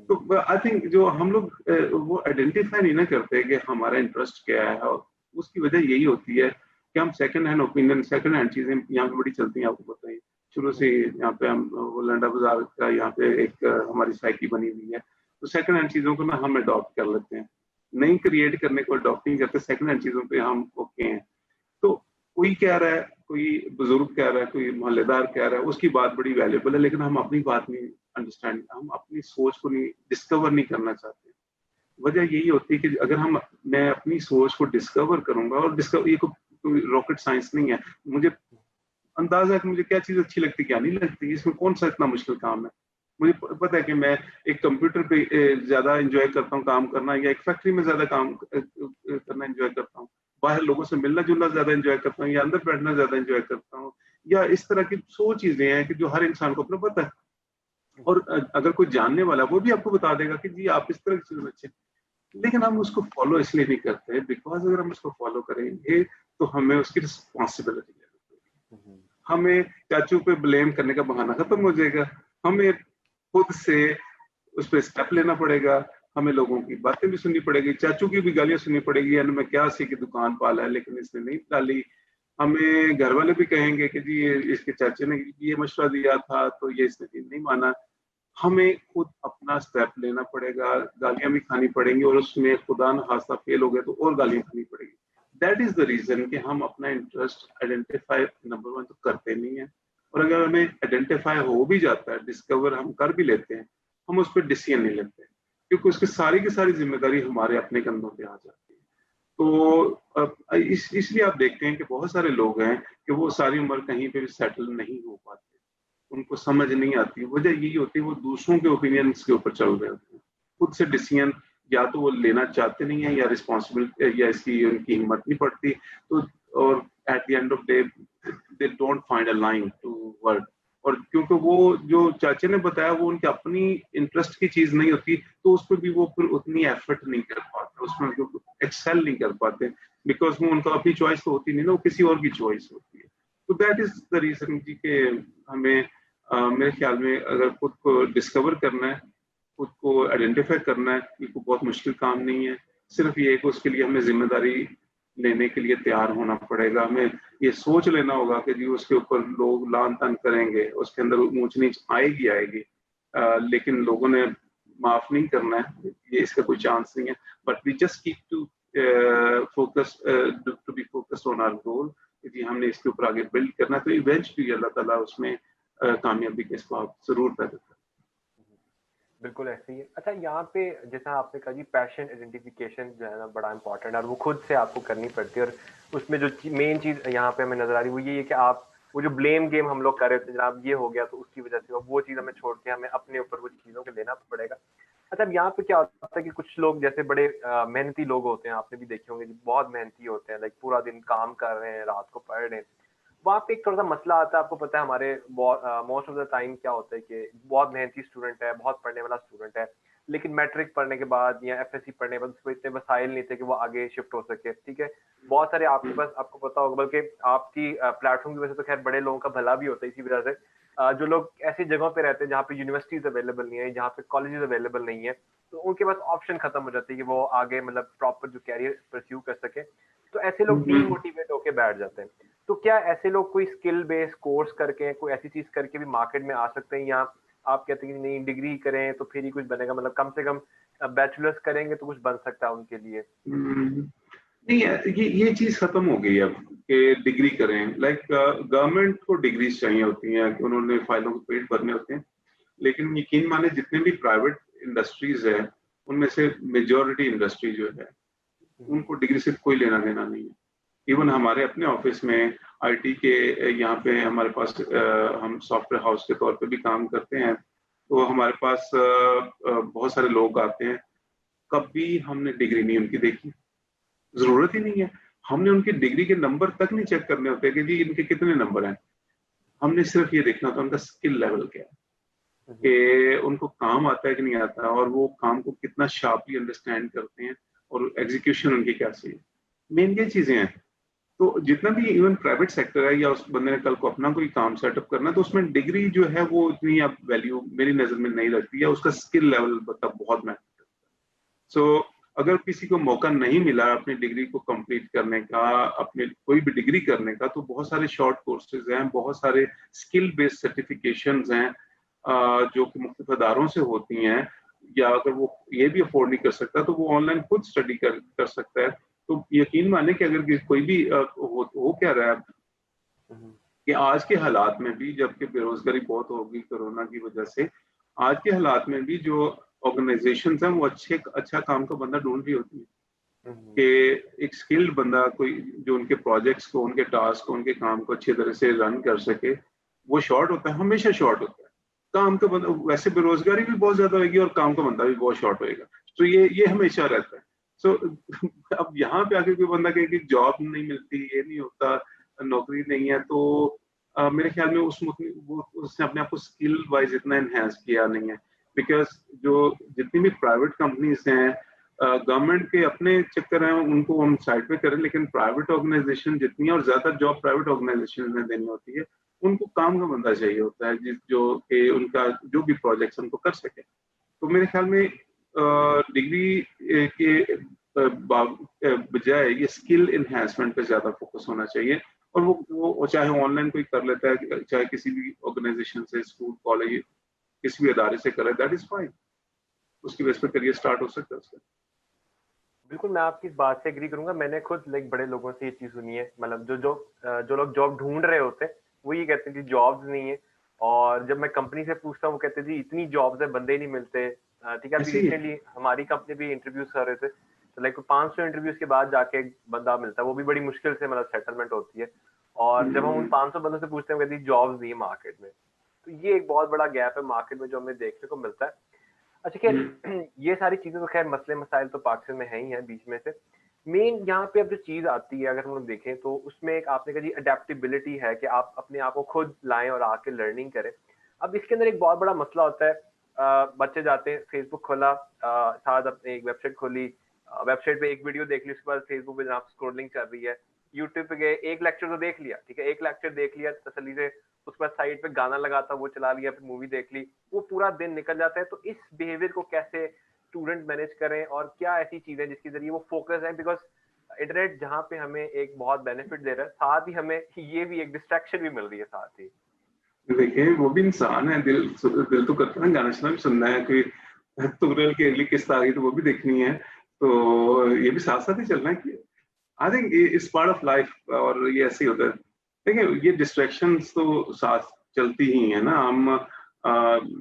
तो आई थिंक जो हम लोग वो आइडेंटिफाई नहीं ना करते कि हमारा इंटरेस्ट क्या है, और उसकी वजह यही होती है कि हम second hand opinion, second hand चीजें यहाँ पे बड़ी चलती हैं, आपको पता ही शुरू से। यहाँ पे हम वो लंडा बाजार का यहाँ पे एक हमारी साइकी बनी हुई है, तो सेकंड हैंड चीजों को ना हम अडॉप्ट कर लेते हैं, नहीं क्रिएट करने को अडॉप्ट नहीं करते, सेकंड हैंड चीजों पे हम ओके हैं। तो कोई कह रहा है, कोई बुजुर्ग कह रहा है, कोई मोहल्लेदार कह रहा है, उसकी बात बड़ी वैल्यूबल है, लेकिन हम अपनी बात नहीं अंडरस्टैंड, हम अपनी सोच को नहीं डिस्कवर नहीं करना चाहते। वजह यही होती है कि अगर मैं अपनी सोच को डिस्कवर करूंगा, और डिस्कवर ये कोई रॉकेट साइंस नहीं है, मुझे अंदाजा है कि मुझे क्या चीज अच्छी लगती क्या नहीं लगती, इसमें कौन सा इतना मुश्किल काम है। मुझे पता है कि मैं एक कंप्यूटर पे ज्यादा एंजॉय करता हूँ काम करना, या एक फैक्ट्री में ज्यादा काम करना एंजॉय करता हूँ, बाहर लोगों से मिलना जुलना ज्यादा एंजॉय करता हूँ, या अंदर बैठना ज्यादा एंजॉय करता हूँ, या इस तरह की 100 चीजें हैं कि जो हर इंसान को अपना पता है। और अगर कोई जानने वाला वो भी आपको बता देगा कि जी आप इस तरह की चीजें अच्छे, लेकिन हम उसको फॉलो इसलिए नहीं करते बिकॉज अगर हम उसको फॉलो करेंगे तो हमें उसकी रिस्पॉन्सिबिलिटी लेनी पड़ेगी, हमें चाचू पे ब्लेम करने का बहाना खत्म हो जाएगा, हमें खुद से उस पर स्टेप लेना पड़ेगा, हमें लोगों की बातें भी सुननी पड़ेगी, चाचू की भी गालियां सुननी पड़ेगी, यानी मैं क्या सी की दुकान पाला है लेकिन इसने नहीं डाली। हमें घर वाले भी कहेंगे कि जी इसके चाचे ने ये मशवरा दिया था तो ये इसने नहीं माना। हमें खुद अपना स्टेप लेना पड़ेगा, गालियां भी खानी पड़ेंगी, और उसमें खुदा न खास्ता फेल हो गए तो और गालियां खानी पड़ेगी। दैट इज द रीजन कि हम अपना इंटरेस्ट आइडेंटिफाई नंबर 1 तो करते नहीं है, और अगर हमें आइडेंटिफाई हो भी जाता है, डिस्कवर हम कर भी लेते हैं, हम उस पर डिसीजन नहीं लेते, क्योंकि उसकी सारी की सारी जिम्मेदारी हमारे अपने कंधों पे आ जाती है। तो इसलिए आप देखते हैं कि बहुत सारे लोग हैं कि वो सारी उम्र कहीं पे भी सेटल नहीं हो पाते, उनको समझ नहीं आती। वजह यही होती है वो दूसरों के ओपिनियंस के ऊपर चल रहे होते हैं, खुद से डिसीजन या तो वो लेना चाहते नहीं है, या रिस्पॉन्सिबिलिटी या इसकी उनकी हिम्मत नहीं पड़ती। तो और at the end of day they don't find a line to work. और क्योंकि वो जो चाचे ने बताया वो उनकी अपनी इंटरेस्ट की चीज नहीं होती, तो उस पर भी वो फिर उतनी एफर्ट नहीं कर पाते, उसमें एक्सेल नहीं कर पाते, बिकॉज वो उनका अपनी चॉइस तो होती नहीं ना, वो किसी और की चॉइस होती है। तो दैट इज द रीजन जी के हमें मेरे ख्याल में अगर खुद को डिस्कवर करना है, खुद को आइडेंटिफाई करना है, ये कोई बहुत मुश्किल काम नहीं है। सिर्फ ये कि उसके लिए हमें जिम्मेदारी लेने के लिए तैयार होना पड़ेगा, हमें ये सोच लेना होगा कि जी उसके ऊपर लोग लान तान करेंगे, उसके अंदर ऊंच नीच आएगी आएगी, लेकिन लोगों ने माफ नहीं करना है, ये इसका कोई चांस नहीं है। But we just keep to focus to be focused on our goal, जी हमने इसके ऊपर आगे बिल्ड करना है, तो इवेंचुअली अल्लाह ताला उसमें कामयाबी के इसको आप जरूर पैदा करें। बिल्कुल ऐसे ही है। अच्छा, यहाँ पे जैसा आपने कहा जी पैशन आइडेंटिफिकेशन जो है ना बड़ा इंपॉर्टेंट है, और वो खुद से आपको करनी पड़ती है। और उसमें जो मेन चीज यहाँ पे हमें नजर आ रही है वो ये है कि आप वो जो ब्लेम गेम हम लोग कर रहे थे जनाब, ये हो गया तो उसकी वजह से, वो चीज हमें छोड़ के हमें अपने ऊपर कुछ चीजों को लेना पड़ेगा। अच्छा, अब यहाँ पे क्या होता है कि कुछ लोग जैसे बड़े मेहनती लोग होते हैं, आपने भी देखे होंगे, जो बहुत मेहनती होते हैं, लाइक पूरा दिन काम कर रहे हैं, रात को पढ़ रहे हैं। वहाँ पे एक थोड़ा-सा मसला आता है, आपको पता है हमारे मोस्ट ऑफ द टाइम क्या होता है कि बहुत मेहनती स्टूडेंट है, बहुत पढ़ने वाला स्टूडेंट है, लेकिन मैट्रिक पढ़ने के बाद या एफएससी पढ़ने के बाद उसको इतने वसाइल नहीं थे कि वो आगे शिफ्ट हो सके, ठीक है? बहुत सारे आपके पास, आपको पता होगा, बल्कि आपकी प्लेटफ़ॉर्म की वजह से तो खैर बड़े लोगों का भला भी होता है इसी वजह से। जो लोग ऐसी जगहों पे रहते हैं जहाँ पे यूनिवर्सिटीज़ अवेलेबल नहीं है, जहाँ पे कॉलेजेस अवेलेबल नहीं है, तो उनके पास ऑप्शन खत्म हो जाती है कि वो आगे मतलब प्रॉपर जो कैरियर परस्यू कर सके। तो ऐसे लोग डीमोटिवेट होके बैठ जाते हैं। तो क्या ऐसे लोग कोई स्किल बेस्ड कोर्स करके, कोई ऐसी चीज करके भी मार्केट में आ सकते हैं, या आप कहते हैं कि नहीं डिग्री करें तो फिर ही कुछ बनेगा, मतलब कम से कम बैचलर्स करेंगे तो कुछ बन सकता है उनके लिए? नहीं, ये चीज खत्म हो गई अब कि डिग्री करें। लाइक गवर्नमेंट को डिग्रीज चाहिए होती हैं कि उन्होंने फाइलों के पेज भरने होते हैं, लेकिन यकीन माने जितने भी प्राइवेट इंडस्ट्रीज है उनमें से मेजॉरिटी इंडस्ट्री जो है उनको डिग्री से कोई लेना देना नहीं है। इवन हमारे अपने ऑफिस में आईटी के यहाँ पे हमारे पास हम सॉफ्टवेयर हाउस के तौर पे भी काम करते हैं, तो हमारे पास बहुत सारे लोग आते हैं। कभी हमने डिग्री नहीं उनकी देखी, जरूरत ही नहीं है। हमने उनकी डिग्री के नंबर तक नहीं चेक करने होते कि जी इनके कितने नंबर हैं। हमने सिर्फ ये देखना होता है उनका स्किल लेवल क्या है, कि उनको काम आता है कि नहीं आता, और वो काम को कितना शार्पली अंडरस्टैंड करते हैं, और एग्जीक्यूशन उनकी कैसी है। मेन ये चीजें हैं। तो जितना भी इवन प्राइवेट सेक्टर है, या उस बंदे ने कल को अपना कोई काम सेटअप करना है, तो उसमें डिग्री जो है वो इतनी अब वैल्यू मेरी नजर में नहीं रखती है। उसका स्किल लेवल मतलब बहुत मैटर करता है। सो अगर किसी को मौका नहीं मिला अपनी डिग्री को कंप्लीट करने का, अपने कोई भी डिग्री करने का, तो बहुत सारे शॉर्ट कोर्सेज हैं, बहुत सारे स्किल बेस्ड सर्टिफिकेशंस हैं जो कि मुख्तलिफ अदारों से होती हैं। या अगर वो ये भी अफोर्ड नहीं कर सकता तो वो ऑनलाइन खुद स्टडी कर सकता है। तो यकीन माने कि अगर कोई भी हो क्या रहा है कि आज के हालात में भी, जबकि बेरोजगारी बहुत होगी कोरोना की वजह से, आज के हालात में भी जो ऑर्गेनाइजेशंस हैं वो अच्छा काम का बंदा ढूंढ रही होती है, कि एक स्किल्ड बंदा कोई जो उनके प्रोजेक्ट्स को, उनके टास्क को, उनके काम को अच्छी तरह से रन कर सके। वो शॉर्ट होता है, हमेशा शॉर्ट होता है काम का बंदा। वैसे बेरोजगारी भी बहुत ज्यादा होगी और काम का बंदा भी बहुत शॉर्ट होएगा, तो ये हमेशा रहता है। सो अब यहाँ पे आके कोई बंदा कहे कि जॉब नहीं मिलती, ये नहीं होता, नौकरी नहीं है, तो मेरे ख्याल में उसने अपने आप को स्किल वाइज इतना एनहेंस किया नहीं है। बिकॉज जो जितनी भी प्राइवेट कंपनीज हैं, गवर्नमेंट के अपने चक्कर हैं उनको हम साइड पे करें, लेकिन प्राइवेट ऑर्गेनाइजेशन जितनी है, और ज्यादा जॉब प्राइवेट ऑर्गेनाइजेशन में देनी होती है, उनको काम का बंदा चाहिए होता है जो कि उनका जो भी प्रोजेक्ट्स उनको कर सके। तो मेरे ख्याल में डिग्री के बजाय ये स्किल इन्हेंसमेंट पे ज्यादा फोकस होना चाहिए। और वो चाहे ऑनलाइन कोई कर लेता है, चाहे किसी भी ऑर्गेनाइजेशन से, स्कूल, कॉलेज, किसी भी अदारे से करे, दैट इज फाइन। उसकी बेस पे करियर स्टार्ट हो सकता है उसका। बिल्कुल, मैं आपकी इस बात से एग्री करूंगा। मैंने खुद लाइक बड़े लोगों से ये चीज सुनी है, मतलब जो लोग जॉब ढूंढ रहे होते हैं वो ये कहते हैं कि जॉब्स नहीं है। और जब मैं कंपनी से पूछता हूँ वो कहते हैं इतनी जॉब्स है, बंदे ही नहीं मिलते। ठीक है, अभी ऐसे ही है। रिसेंटली हमारी कंपनी भी इंटरव्यूज कर रहे थे, तो लाइक 500 इंटरव्यूज के बाद जाके एक बंदा मिलता है, वो भी बड़ी मुश्किल से मतलब सेटलमेंट होती है। और जब हम उन 500 बंदों से पूछते हैं, कहते हैं जॉब्स नहीं है मार्केट में। तो ये एक बहुत बड़ा गैप है मार्केट में जो हमें देखने को मिलता है। अच्छा खैर, ये सारी चीजें तो खैर मसले मसाइल तो पाकिस्तान में है ही है बीच में से। मेन यहाँ पे अब जो चीज आती है, अगर हम लोग देखें तो उसमें एक आपने कहा जी अडेप्टेबिलिटी है, कि आप अपने आप को खुद लाएं और आके लर्निंग करें। अब इसके अंदर एक बहुत बड़ा मसला होता है, बच्चे जाते हैं, फेसबुक खोला, साथ अपने एक वेबसाइट खोली, वेबसाइट पे एक वीडियो देख ली, उसके बाद फेसबुक पे जनाब स्क्रॉलिंग चल रही है, यूट्यूब पे गए, एक लेक्चर तो देख लिया, ठीक है, एक लेक्चर देख लिया तसल्ली से, उसके बाद साइड पे गाना लगा था वो चला लिया, फिर मूवी देख ली, वो पूरा दिन निकल जाता है। तो इस बिहेवियर को कैसे स्टूडेंट मैनेज करें, और क्या ऐसी चीजें जिसके जरिए वो फोकस है, बिकॉज इंटरनेट जहाँ पे हमें एक बहुत बेनिफिट दे रहा है, साथ ही हमें ये भी एक डिस्ट्रैक्शन भी मिल रही है साथ ही। देखिए, वो भी इंसान है, दिल तो करता है गाना सुना भी सुनना है, कोई तुगरल की अगली किस्त आ गई तो वो भी देखनी है। तो ये भी साथ साथ ही चलना है कि I think it's part of life, और ये ऐसे ही होता है। देखिए, ये डिस्ट्रैक्शंस तो साथ चलती ही है ना। हम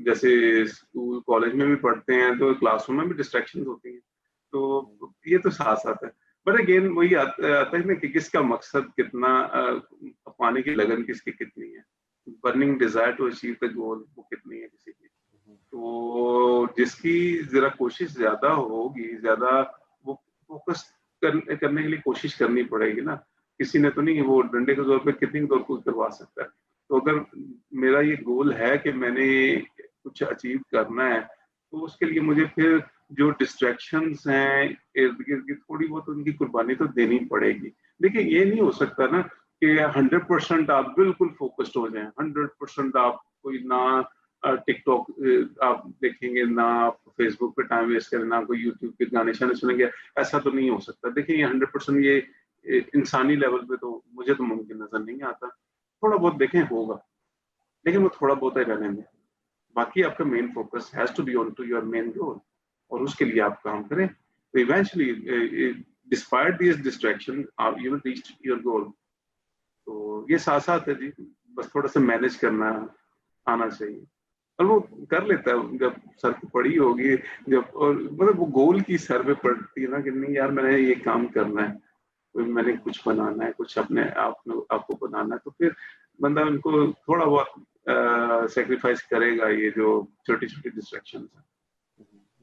जैसे स्कूल कॉलेज में भी पढ़ते हैं तो क्लासरूम में भी डिस्ट्रैक्शंस होती हैं, तो ये तो साथ साथ है। बट अगेन वही आता है ना कि किसका मकसद कितना, पाने की लगन किसकी कितनी है, burning desire to achieve the goal वो कितनी है किसी की। तो तो जिसकी जरा कोशिश ज्यादा होगी, ज्यादा वो फोकस करने के लिए कोशिश करनी पड़ेगी ना। किसी ने तो नहीं वो डंडे के जोर पे कितनी दौड़ कूद करवा सकता है। तो अगर मेरा ये गोल है कि मैंने कुछ अचीव करना है, तो उसके लिए मुझे फिर जो डिस्ट्रैक्शंस हैं इर्द गिर्द की, थोड़ी बहुत उनकी कुर्बानी तो देनी पड़ेगी। देखिए ये नहीं हो सकता ना कि 100% आप बिल्कुल फोकस्ड हो जाएं, 100% आप कोई ना टिकटॉक आप देखेंगे, ना आप फेसबुक पे टाइम वेस्ट करें, ना कोई यूट्यूब के गाने शाने सुनेंगे। ऐसा तो नहीं हो सकता। देखिए ये 100% ये इंसानी लेवल पे तो मुझे तो मुमकिन नजर नहीं आता। थोड़ा बहुत देखें होगा, लेकिन वो थोड़ा बहुत ही रहने दें। बाकी आपका main focus has to be on to your main goal, और उसके लिए आप काम करें। तो eventually despite this distraction you will reach your goal. तो ये साथ साथ है जी, बस थोड़ा सा मैनेज करना आना चाहिए, और वो कर लेता है जब सर पे पड़ी होगी। जब और मतलब वो गोल की सर पे पड़ती है ना कि नहीं यार मैंने ये काम करना है, मैंने कुछ बनाना है, कुछ अपने आपको बनाना है, तो फिर बंदा उनको थोड़ा बहुत सेक्रीफाइस करेगा ये जो छोटी छोटी डिस्ट्रैक्शन है।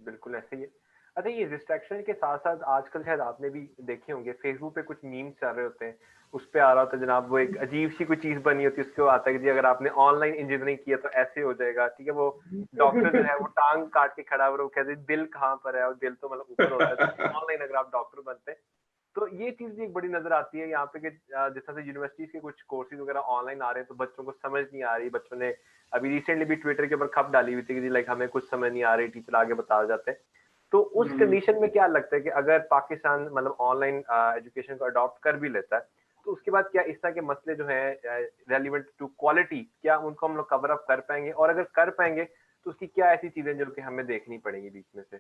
बिल्कुल ऐसे ही है। अच्छा, ये डिस्ट्रैक्शन के साथ साथ आजकल शायद आपने भी देखे होंगे फेसबुक पे कुछ मीम्स चल रहे होते हैं, उस पे आ रहा होता है जनाब वो एक अजीब सी कोई चीज बनी होती है, उसके आता है कि जी अगर आपने ऑनलाइन इंजीनियरिंग किया तो ऐसे हो जाएगा, ठीक है। वो डॉक्टर जो है वो टांग काट के खड़ा हुआ, वो कहते हैं दिल कहाँ पर है, और दिल तो मतलब ऊपर होता है ऑनलाइन अगर आप डॉक्टर बनते हैं। तो ये चीज भी एक बड़ी नजर आती है यहाँ पे कि जिस तरह से यूनिवर्सिटीज के कुछ कोर्सेज वगैरह ऑनलाइन आ रहे हैं तो बच्चों को समझ नहीं आ रही। बच्चों ने अभी रिसेंटली भी ट्विटर के ऊपर खप डाली हुई थी कि लाइक हमें कुछ समझ नहीं आ रही, टीचर आगे बता जाते हैं। तो उस कंडीशन में क्या लगता है कि अगर पाकिस्तान मतलब ऑनलाइन एजुकेशन को अडॉप्ट कर भी लेता है तो उसके बाद क्या इस तरह के मसले जो है रेलिवेंट टू क्वालिटी, क्या उनको हम लोग कवर अप कर पाएंगे, और अगर कर पाएंगे तो उसकी क्या ऐसी चीजें जो कि हमें देखनी पड़ेंगी बीच में से?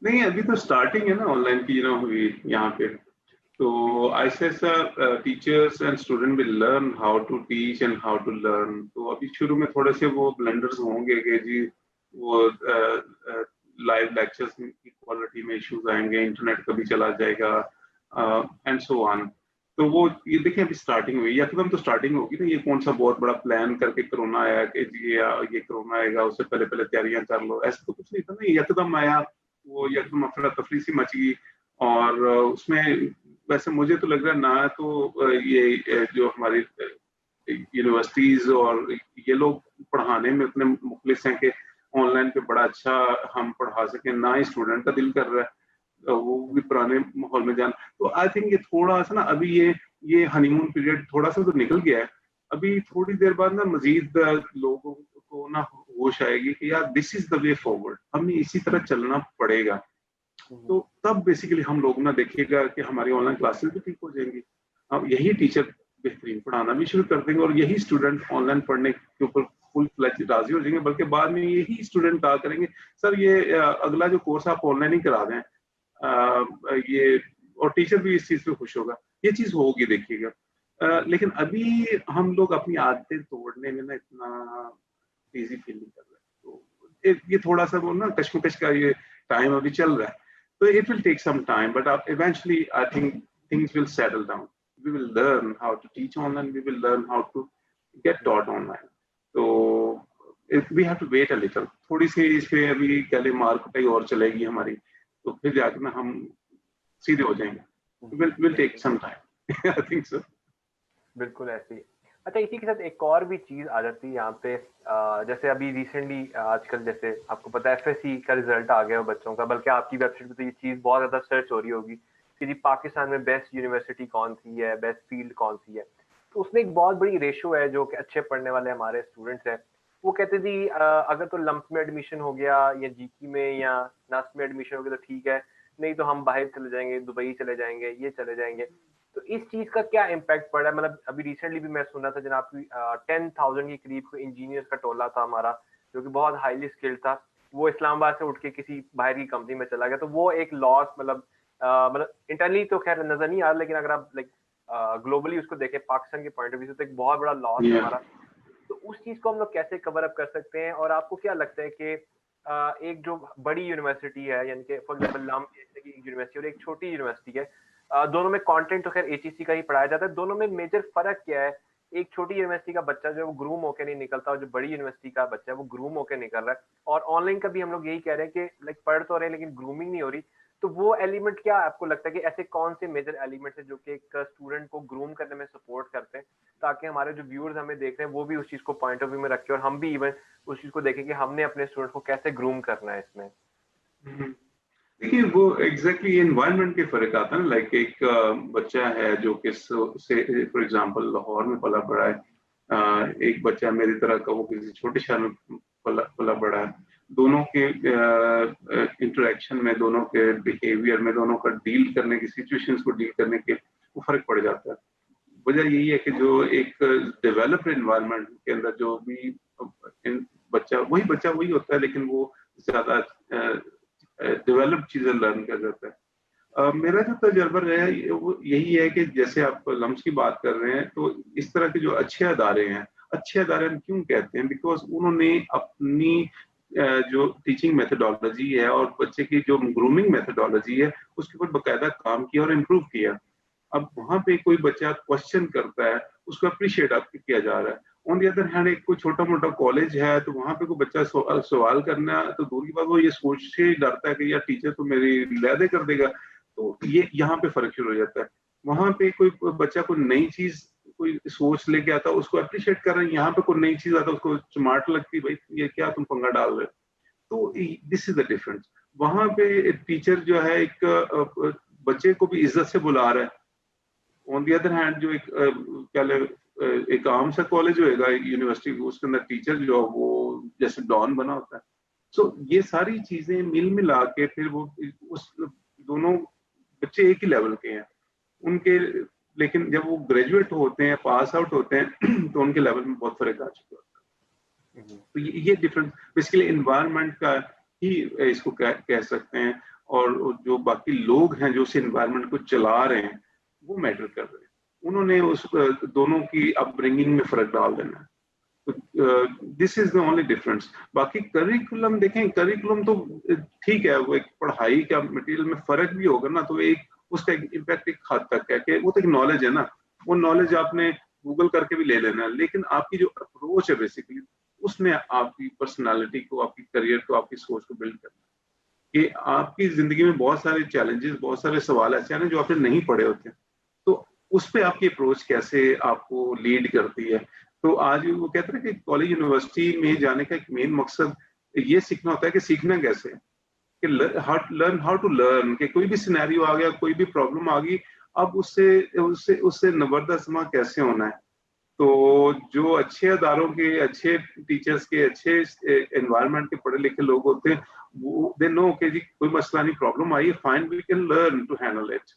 नहीं, अभी तो स्टार्टिंग है ना ऑनलाइन की ना हुई यहाँ पे। तो ऐसे ऐसा teachers and student will learn how to teach and how to learn. तो अभी शुरू में थोड़े से वो ब्लेंडर्स होंगे कि जी वो लाइव लेक्चर्स की क्वालिटी में इश्यूज आएंगे, इंटरनेट कभी चला जाएगा एंड सो ऑन। तो वो ये देखिए अभी स्टार्टिंग हुई, एकदम तो स्टार्टिंग होगी ना। ये कौन सा बहुत बड़ा प्लान करके कोरोना आया कि जी ये कोरोना आएगा उससे पहले पहले तैयारियां कर लो, ऐसा तो कुछ नहीं था ना। एकदम आया, वो एकदम अफरा तफरी सी मच गई। और उसमें वैसे मुझे तो लग रहा है ना, तो ये जो हमारी यूनिवर्सिटीज और ये लोग पढ़ाने में उतने मुखलिस हैं कि ऑनलाइन पे बड़ा अच्छा हम पढ़ा सकें, ना ही स्टूडेंट का दिल कर रहा है वो भी पुराने माहौल में जाना। तो आई थिंक ये थोड़ा सा ना अभी ये हनीमून पीरियड थोड़ा सा तो निकल गया है। अभी थोड़ी देर बाद ना मजीद लोगों को ना होश आएगी कि यार this is the way forward, हमें इसी तरह चलना पड़ेगा। तो तब बेसिकली हम लोग ना देखिएगा कि हमारी ऑनलाइन क्लासेस भी ठीक हो जाएंगी, अब यही टीचर बेहतरीन पढ़ाना भी शुरू कर देंगे, और यही स्टूडेंट ऑनलाइन पढ़ने के ऊपर फुल फ्लैज राजी हो जाएंगे। बल्कि बाद में यही स्टूडेंट कहा करेंगे सर ये अगला जो कोर्स आप ऑनलाइन ही करा दें, ये, और टीचर भी इस चीज पे खुश होगा। ये चीज होगी देखिएगा। लेकिन अभी हम लोग अपनी आदतें तोड़ने में ना इतना इजी फील नहीं कर रहे। तो ये थोड़ा सा वो ना कश्मकश का ये टाइम अभी चल रहा है। So it will take some time, but eventually I think things will settle down. We will learn how to teach online. We will learn how to get taught online. So if we have to wait a little. थोड़ी सी इस पे अभी गले मार कुटाई और चलेगी हमारी, तो फिर जाकर ना हम सीधे हो जाएंगे। Will take some time. I think so. बिल्कुल ऐसे ही। अच्छा, इसी के साथ एक और भी चीज आ जाती है यहाँ पे, जैसे अभी रिसेंटली आजकल जैसे आपको पता है एफएससी का रिजल्ट आ गया बच्चों का, बल्कि आपकी वेबसाइट पे तो ये चीज बहुत ज्यादा सर्च हो रही होगी कि जी पाकिस्तान में बेस्ट यूनिवर्सिटी कौन सी है, बेस्ट फील्ड कौन सी है। तो उसमें एक बहुत बड़ी रेशो है जो कि अच्छे पढ़ने वाले हमारे स्टूडेंट्स हैं, वो कहते जी अगर तो लंप में एडमिशन हो गया या जीकी में या नस्ट में एडमिशन हो गया तो ठीक है, नहीं तो हम बाहर चले जाएंगे, दुबई चले जाएंगे, ये चले जाएंगे। तो इस चीज का क्या इम्पैक्ट पड़ा है? मतलब अभी रिसेंटली भी मैं सुना था जनाब की 10,000 के करीब कोई इंजीनियर्स का टोला था हमारा जो कि बहुत हाईली स्किल्ड था, वो इस्लामाबाद से उठ के किसी बाहर की कंपनी में चला गया। तो वो एक लॉस मतलब इंटरनली तो खैर नजर नहीं आ रहा, लेकिन अगर आप लाइक ग्लोबली उसको देखें पाकिस्तान के पॉइंट ऑफ व्यू से तो एक बहुत बड़ा लॉस है हमारा। तो उस चीज को हम लोग कैसे कवर अप कर सकते हैं? और आपको क्या लगता है कि एक जो बड़ी यूनिवर्सिटी है यानी कि फॉर एग्जाम्पल लम की यूनिवर्सिटी और एक छोटी यूनिवर्सिटी है, दोनों में कंटेंट तो खैर एचईसी का ही पढ़ाया जाता है, दोनों में मेजर फर्क क्या है एक छोटी यूनिवर्सिटी का बच्चा जो है वो ग्रूम होके नहीं निकलता, और जो बड़ी यूनिवर्सिटी का बच्चा है वो ग्रूम होके निकल रहा है। और ऑनलाइन का भी हम लोग यही कह रहे हैं कि लाइक पढ़ तो रहे हैं लेकिन ग्रूमिंग नहीं हो रही। तो वो एलिमेंट क्या आपको लगता है कि ऐसे कौन से मेजर एलिमेंट्स हैं जो कि एक स्टूडेंट को ग्रूम करने में सपोर्ट करते हैं, ताकि हमारे जो व्यूअर्स हमें देख रहे हैं वो भी उस चीज को पॉइंट ऑफ व्यू में रखें और हम भी इवन उस चीज को देखें कि हमने अपने स्टूडेंट को कैसे ग्रूम करना है इसमें। देखिए वो एग्जैक्टली एनवायरनमेंट के फर्क आता है ना। लाइक एक बच्चा है जो कि से फॉर एग्जांपल लाहौर में पला बड़ा है, एक बच्चा मेरी तरह का वो किसी छोटे शहर में पला बड़ा है। दोनों के इंटरेक्शन में, दोनों के बिहेवियर में, दोनों का डील करने की सिचुएशंस को डील करने के वो फर्क पड़ जाता है। वजह यही है कि जो एक डेवलप्ड एनवायरनमेंट के अंदर जो भी बच्चा वही होता है, लेकिन वो ज्यादा डेवलप्ड चीजें लर्न कर जाता है। मेरा जो तजर्बा रहा है वो यही है कि जैसे आप लम्स की बात कर रहे हैं, तो इस तरह के जो अच्छे अदारे हैं, अच्छे अदारे हम क्यों कहते हैं, बिकॉज उन्होंने अपनी जो टीचिंग मेथडोलॉजी है और बच्चे की जो ग्रूमिंग मेथडोलॉजी है उसके ऊपर बाकायदा काम किया और इम्प्रूव किया। अब वहां पे कोई बच्चा क्वेश्चन करता है, उसको अप्रिशिएट आपके किया जा रहा है। ऑन द अदर हैंड एक कोई छोटा मोटा कॉलेज है, तो वहां पे कोई बच्चा सवाल करना, तो दूर की बात वो ये सोच से डरता है कि यार टीचर तो मेरी लैदे कर देगा। तो ये यहाँ पे फर्क शुरू हो जाता है। वहां पे कोई बच्चा कोई नई चीज कोई सोच लेके आता, उसको अप्रिशिएट कर रहे हैं। यहाँ पे कोई नई चीज आता, उसको चमाट लगती, भाई ये क्या तुम पंगा डाल रहे हो। तो दिस इज द डिफरेंस। वहां पे टीचर जो है एक बच्चे को भी इज्जत से बुला रहा है। ऑन दी अदर हैंड जो एक क्या एक आम सा कॉलेज होएगा यूनिवर्सिटी, उसके अंदर टीचर जो वो जैसे डॉन बना होता है। सो ये सारी चीजें मिल मिला के फिर वो उस दोनों बच्चे एक ही लेवल के हैं उनके, लेकिन जब वो ग्रेजुएट होते हैं, पास आउट होते हैं तो उनके लेवल में बहुत फर्क आ चुका होता है। तो ये डिफरेंस बेसिकली एनवायरनमेंट का ही इसको कह सकते हैं। और जो बाकी लोग हैं जो उस एनवायरनमेंट को चला रहे हैं वो मैटर कर रहे हैं, उन्होंने उस दोनों की अपब्रिंगिंग में फर्क डाल देना है। तो this is the only difference. बाकी करिकुलम देखें, करिकुलम तो ठीक है, वो एक पढ़ाई का मटेरियल में फर्क भी होगा ना, तो एक उसका इम्पैक्ट एक हद तक है कि वो तो एक नॉलेज है ना, वो नॉलेज आपने गूगल करके भी ले लेना है। लेकिन आपकी जो अप्रोच है बेसिकली उसमें आपकी पर्सनालिटी को, आपकी करियर को, आपकी सोच को बिल्ड करना है। कि आपकी जिंदगी में बहुत सारे चैलेंजेस, बहुत सारे सवाल ऐसे हैं जो आपने नहीं पढ़े होते, तो उस पर आपकी अप्रोच कैसे आपको लीड करती है। तो आज वो कहते हैं कि कॉलेज यूनिवर्सिटी में जाने का एक मेन मकसद ये सीखना होता है कि सीखना कैसे है, कि लर्न हाउ टू लर्न। कि कोई भी सिनेरियो आ गया, कोई भी प्रॉब्लम आ गई, अब उससे उससे उससे नबरदस्तमा कैसे होना है। तो जो अच्छे अदारों के, अच्छे टीचर्स के, अच्छे एनवायरनमेंट के पढ़े लिखे लोग होते हैं, वो दे नो कि जी कोई मसला नहीं, प्रॉब्लम आई, fine, we can learn to handle it.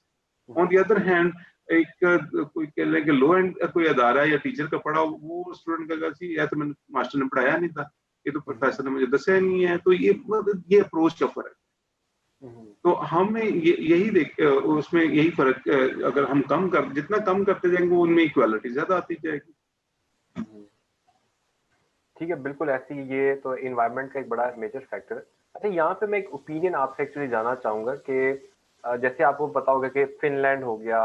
On the other hand एक कोई कह लें कि लो एंड कोई अदारा या टीचर का पढ़ा, वो स्टूडेंट का जी या तो मैंने मास्टर ने पढ़ाया नहीं था, ये तो प्रोफेसर ने मुझे दसा नहीं है। तो ये अप्रोच का फर्क है। तो हमें यही देख उसमें यही फर्क, अगर हम जितना कम करते जाएंगे उनमें इक्वालिटी ज्यादा आती जाएगी। ठीक है, बिल्कुल ऐसी, ये तो एनवायरनमेंट का एक बड़ा मेजर फैक्टर है। अच्छा, यहाँ पे मैं एक ओपिनियन आपसे एक्चुअली जानना चाहूंगा कि जैसे आपको पता होगा कि फिनलैंड हो गया,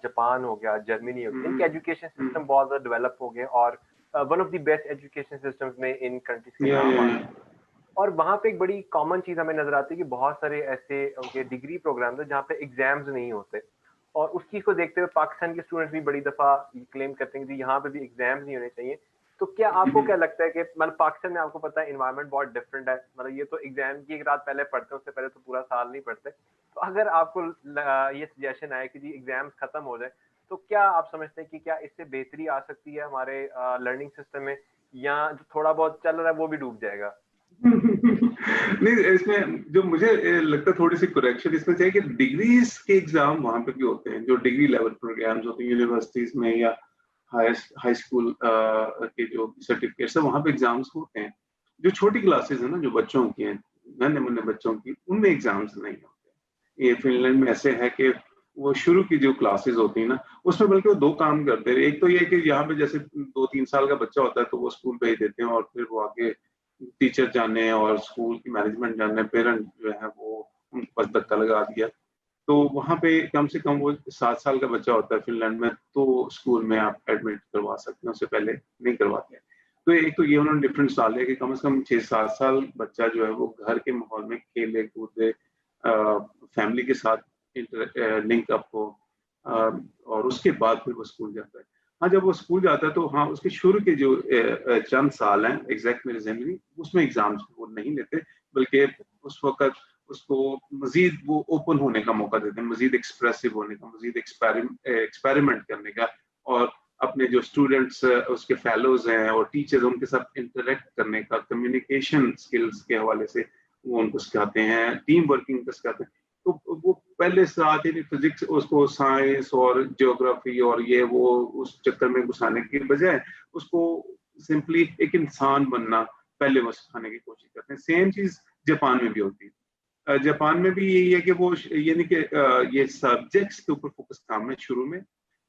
जापान हो गया, जर्मनी हो गया, इनके एजुकेशन सिस्टम बहुत ज्यादा डेवलप हो गए और one of the best education systems में इन कंट्रीज के नाम आते हैं। और वहाँ पे एक बड़ी कॉमन चीज हमें नजर आती है कि बहुत सारे ऐसे उनके डिग्री प्रोग्राम्स हैं जहाँ पे एग्जाम्स नहीं होते। और उस चीज को देखते हुए पाकिस्तान के स्टूडेंट्स भी बड़ी दफा क्लेम करते हैं कि यहाँ पे भी एग्जाम्स नहीं होने चाहिए। तो क्या आपको क्या लगता है कि मतलब पाकिस्तान में आपको पता है इन्वायरमेंट बहुत डिफरेंट है, मतलब ये तो एग्जाम की एक रात पहले पढ़ते हैं, उससे पहले तो पूरा साल नहीं पढ़ते। तो अगर आपको ये सजेशन आए कि जी एग्जाम्स खत्म हो जाए, तो क्या आप समझते हैं कि क्या इससे बेहतरी आ सकती है हमारे लर्निंग सिस्टम में, या जो थोड़ा बहुत चल रहा है वो भी डूब जाएगा? नहीं, इसमें जो मुझे लगता है थोड़ी सी करेक्शन इसमें चाहिए कि डिग्रीज के एग्जाम वहां पे भी होते हैं, जो डिग्री लेवल प्रोग्राम्स होते हैं यूनिवर्सिटीज में या हाई स्कूल के जो सर्टिफिकेट्स है वहां पे एग्जाम्स होते हैं। जो छोटी क्लासेस है ना, जो बच्चों की हैं, नन्हे मुन्ने बच्चों की, उनमें एग्जाम्स नहीं होते। ये फिनलैंड में ऐसे है कि वो शुरू की जो क्लासेस होती है ना, उसमें बल्कि वो दो काम करते हैं। एक तो ये कि यहाँ पे जैसे 2-3 साल का बच्चा होता है तो वो स्कूल भेज देते हैं, और फिर वो आगे टीचर जाने और स्कूल की मैनेजमेंट जाने, पेरेंट जो है वो उनको बस धक्का लगा दिया। तो वहाँ पे कम से कम वो 7 साल का बच्चा होता है फिनलैंड में, तो स्कूल में आप एडमिट करवा सकते हैं, उससे पहले नहीं करवाते हैं। तो एक तो ये उन्होंने डिफरेंस डाल दिया कि कम से कम 6-7 साल बच्चा जो है वो घर के माहौल में खेले कूदे, फैमिली के साथ लिंक अप हो, और उसके बाद फिर वो स्कूल जाता है। हाँ, जब वो स्कूल जाता है तो हाँ, उसके शुरू के जो चंद साल हैं, एग्जैक्ट मेरे ज़हन में नहीं, उसमें एग्जाम्स वो नहीं लेते, बल्कि उस वक़्त उसको मज़ीद वो ओपन होने का मौका देते हैं, मज़ीद एक्सप्रेसिव होने का, मज़ीद एक्सपेरिमेंट करने का, और अपने जो स्टूडेंट्स उसके फेलोज़ हैं और टीचर्स उनके साथ इंटरैक्ट करने का, कम्युनिकेशन स्किल्स के हवाले से वो उनको सिखाते हैं, टीम वर्किंग का सिखाते हैं। तो वो पहले साथ ही फिजिक्स उसको साइंस और ज्योग्राफी और ये वो उस चक्कर में घुसाने की बजाय उसको सिंपली एक इंसान बनना पहले वो सिखाने की कोशिश करते हैं। सेम चीज जापान में भी होती है। जापान में भी यही है कि वो यानी कि ये सब्जेक्ट्स के ऊपर फोकस काम है शुरू में,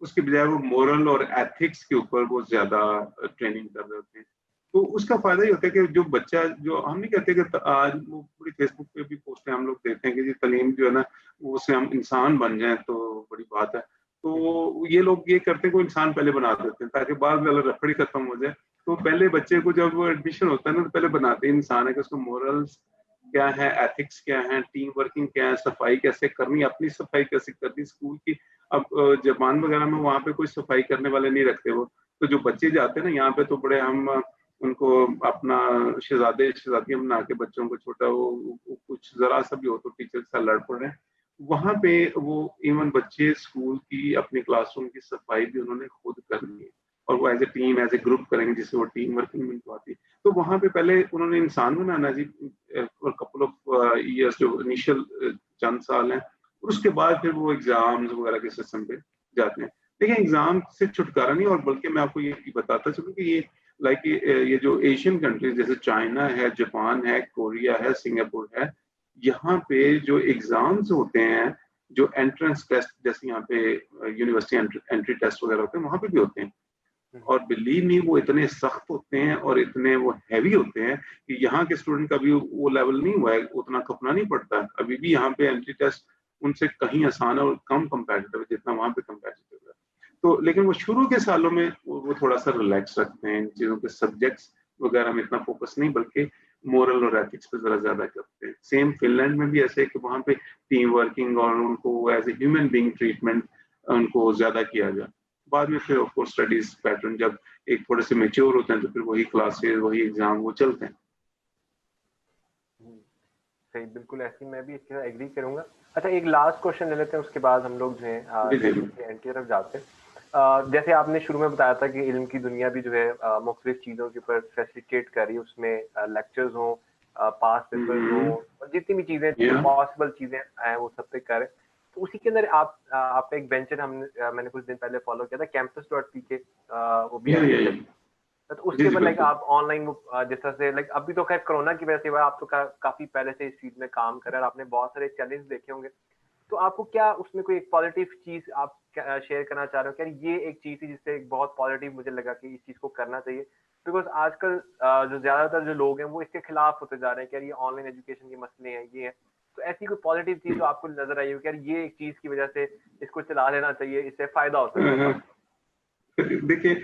उसके बजाय वो मोरल और एथिक्स के ऊपर वो ज्यादा ट्रेनिंग कर रहे होते हैं। तो उसका फायदा ये होता है कि जो बच्चा, जो हम नहीं कहते कि आज वो पूरी फेसबुक पे भी पोस्टें हम लोग देखते हैं कि जी तालीम जो है ना, वो उससे हम इंसान बन जाएं तो बड़ी बात है। तो ये लोग ये करते हैं कि इंसान पहले बना देते हैं ताकि बाद में अगर रखड़ी खत्म हो जाए, तो पहले बच्चे को जब एडमिशन होता है ना, तो पहले बनाते हैं इंसान है कि उसको मोरल्स क्या है, एथिक्स क्या है, टीम वर्किंग क्या है, सफाई कैसे करनी, अपनी सफाई कैसे करनी स्कूल की। अब जापान वगैरह में वहाँ पे कोई सफाई करने वाले नहीं रखते वो, तो जो बच्चे जाते हैं ना यहाँ पे, तो बड़े हम उनको अपना शहजादे शहजादियां बना के बच्चों को छोटा वो कुछ जरा सा भी हो तो टीचर के साथ लड़ पड़े। वहां पे वो इवन बच्चे स्कूल की अपनी क्लासरूम की सफाई भी उन्होंने खुद करनी है, और वो as a team as a group करेंगे जिससे वो टीम वर्किंग में आती है। तो वहां पे पहले उन्होंने इंसान बनाना जी, और कपल ऑफ ईयर्स जो इनिशियल चंद साल हैं, और उसके बाद फिर वो एग्जाम्स वगैरह के सिस्टम पे जाते हैं। लेकिन एग्जाम से छुटकारा नहीं, और बल्कि मैं आपको ये बताता चलूँ कि ये लाइक ये जो एशियन कंट्रीज जैसे चाइना है, जापान है, कोरिया है, सिंगापुर है, यहाँ पे जो एग्जाम्स होते हैं, जो एंट्रेंस टेस्ट जैसे यहाँ पे यूनिवर्सिटी एंट्री टेस्ट वगैरह होते हैं, वहां पे भी होते हैं। और बिलीव मी वो इतने सख्त होते हैं और इतने वो हैवी होते हैं कि यहाँ के स्टूडेंट का भी वो लेवल नहीं हुआ है, उतना खपना नहीं पड़ता है। अभी भी यहाँ पे एंट्री टेस्ट उनसे कहीं आसान और कम कंपेटिटिव है जितना वहां पे कंपेटिटिव है। तो लेकिन वो शुरू के सालों में वो थोड़ा सा रिलैक्स रखते हैं इन चीजों के, सब्जेक्ट्स वगैरह में इतना फोकस नहीं, बल्कि मोरल और एथिक्स पे जरा ज्यादा करते हैं। सेम फिनलैंड में भी ऐसे है कि वहां पे टीम वर्किंग और उनको as a human being treatment उनको ज्यादा किया जाए। बाद में फिर ऑफकोर्स स्टडीज पैटर्न जब एक थोड़े से मेच्योर होते हैं तो फिर वही क्लासेस वही एग्जाम वो चलते हैं। सही, बिल्कुल ऐसे मैं भी इसके साथ एग्री करूंगा। अच्छा, एक लास्ट क्वेश्चन ले लेते हैं, उसके बाद हम लोग जो है एंड की तरफ जाते हैं। जैसे आपने शुरू में बताया था कि इल्म की दुनिया भी जो है मुख्तलिफ चीज़ों के ऊपर फैसिलिटेट कर रही है, उसमें लेक्चर्स हों, पास पेपर्स हों, और जितनी भी चीज़ें पॉसिबल चीज़ें हैं वो सब पे कर रहे हैं। तो उसी के अंदर आपका एक वेंचर मैंने कुछ दिन पहले फॉलो किया था, campus.pk, वो भी तो उसके ऊपर लाइक आप ऑनलाइन जिस तरह से लाइक अभी तो खैर कोरोना की वजह से आप तो काफी पहले से इस फील्ड में काम कर रहे हैं और आपने बहुत सारे चैलेंज देखे होंगे, तो आपको क्या उसमें कोई एक पॉजिटिव चीज आप शेयर करना चाह रहे हो? क्या ये एक चीज थी जिससे एक बहुत पॉजिटिव मुझे लगा कि इस चीज को करना चाहिए? बिकॉज आजकल जो ज्यादातर जो लोग हैं वो इसके खिलाफ होते जा रहे हैं कि यार ये ऑनलाइन एजुकेशन के मसले हैं, ये है। तो ऐसी कोई पॉजिटिव चीज जो आपको नजर आई हो कि यार ये एक चीज की वजह से इसको चला लेना चाहिए, इससे फायदा हो सकता है? देखिए,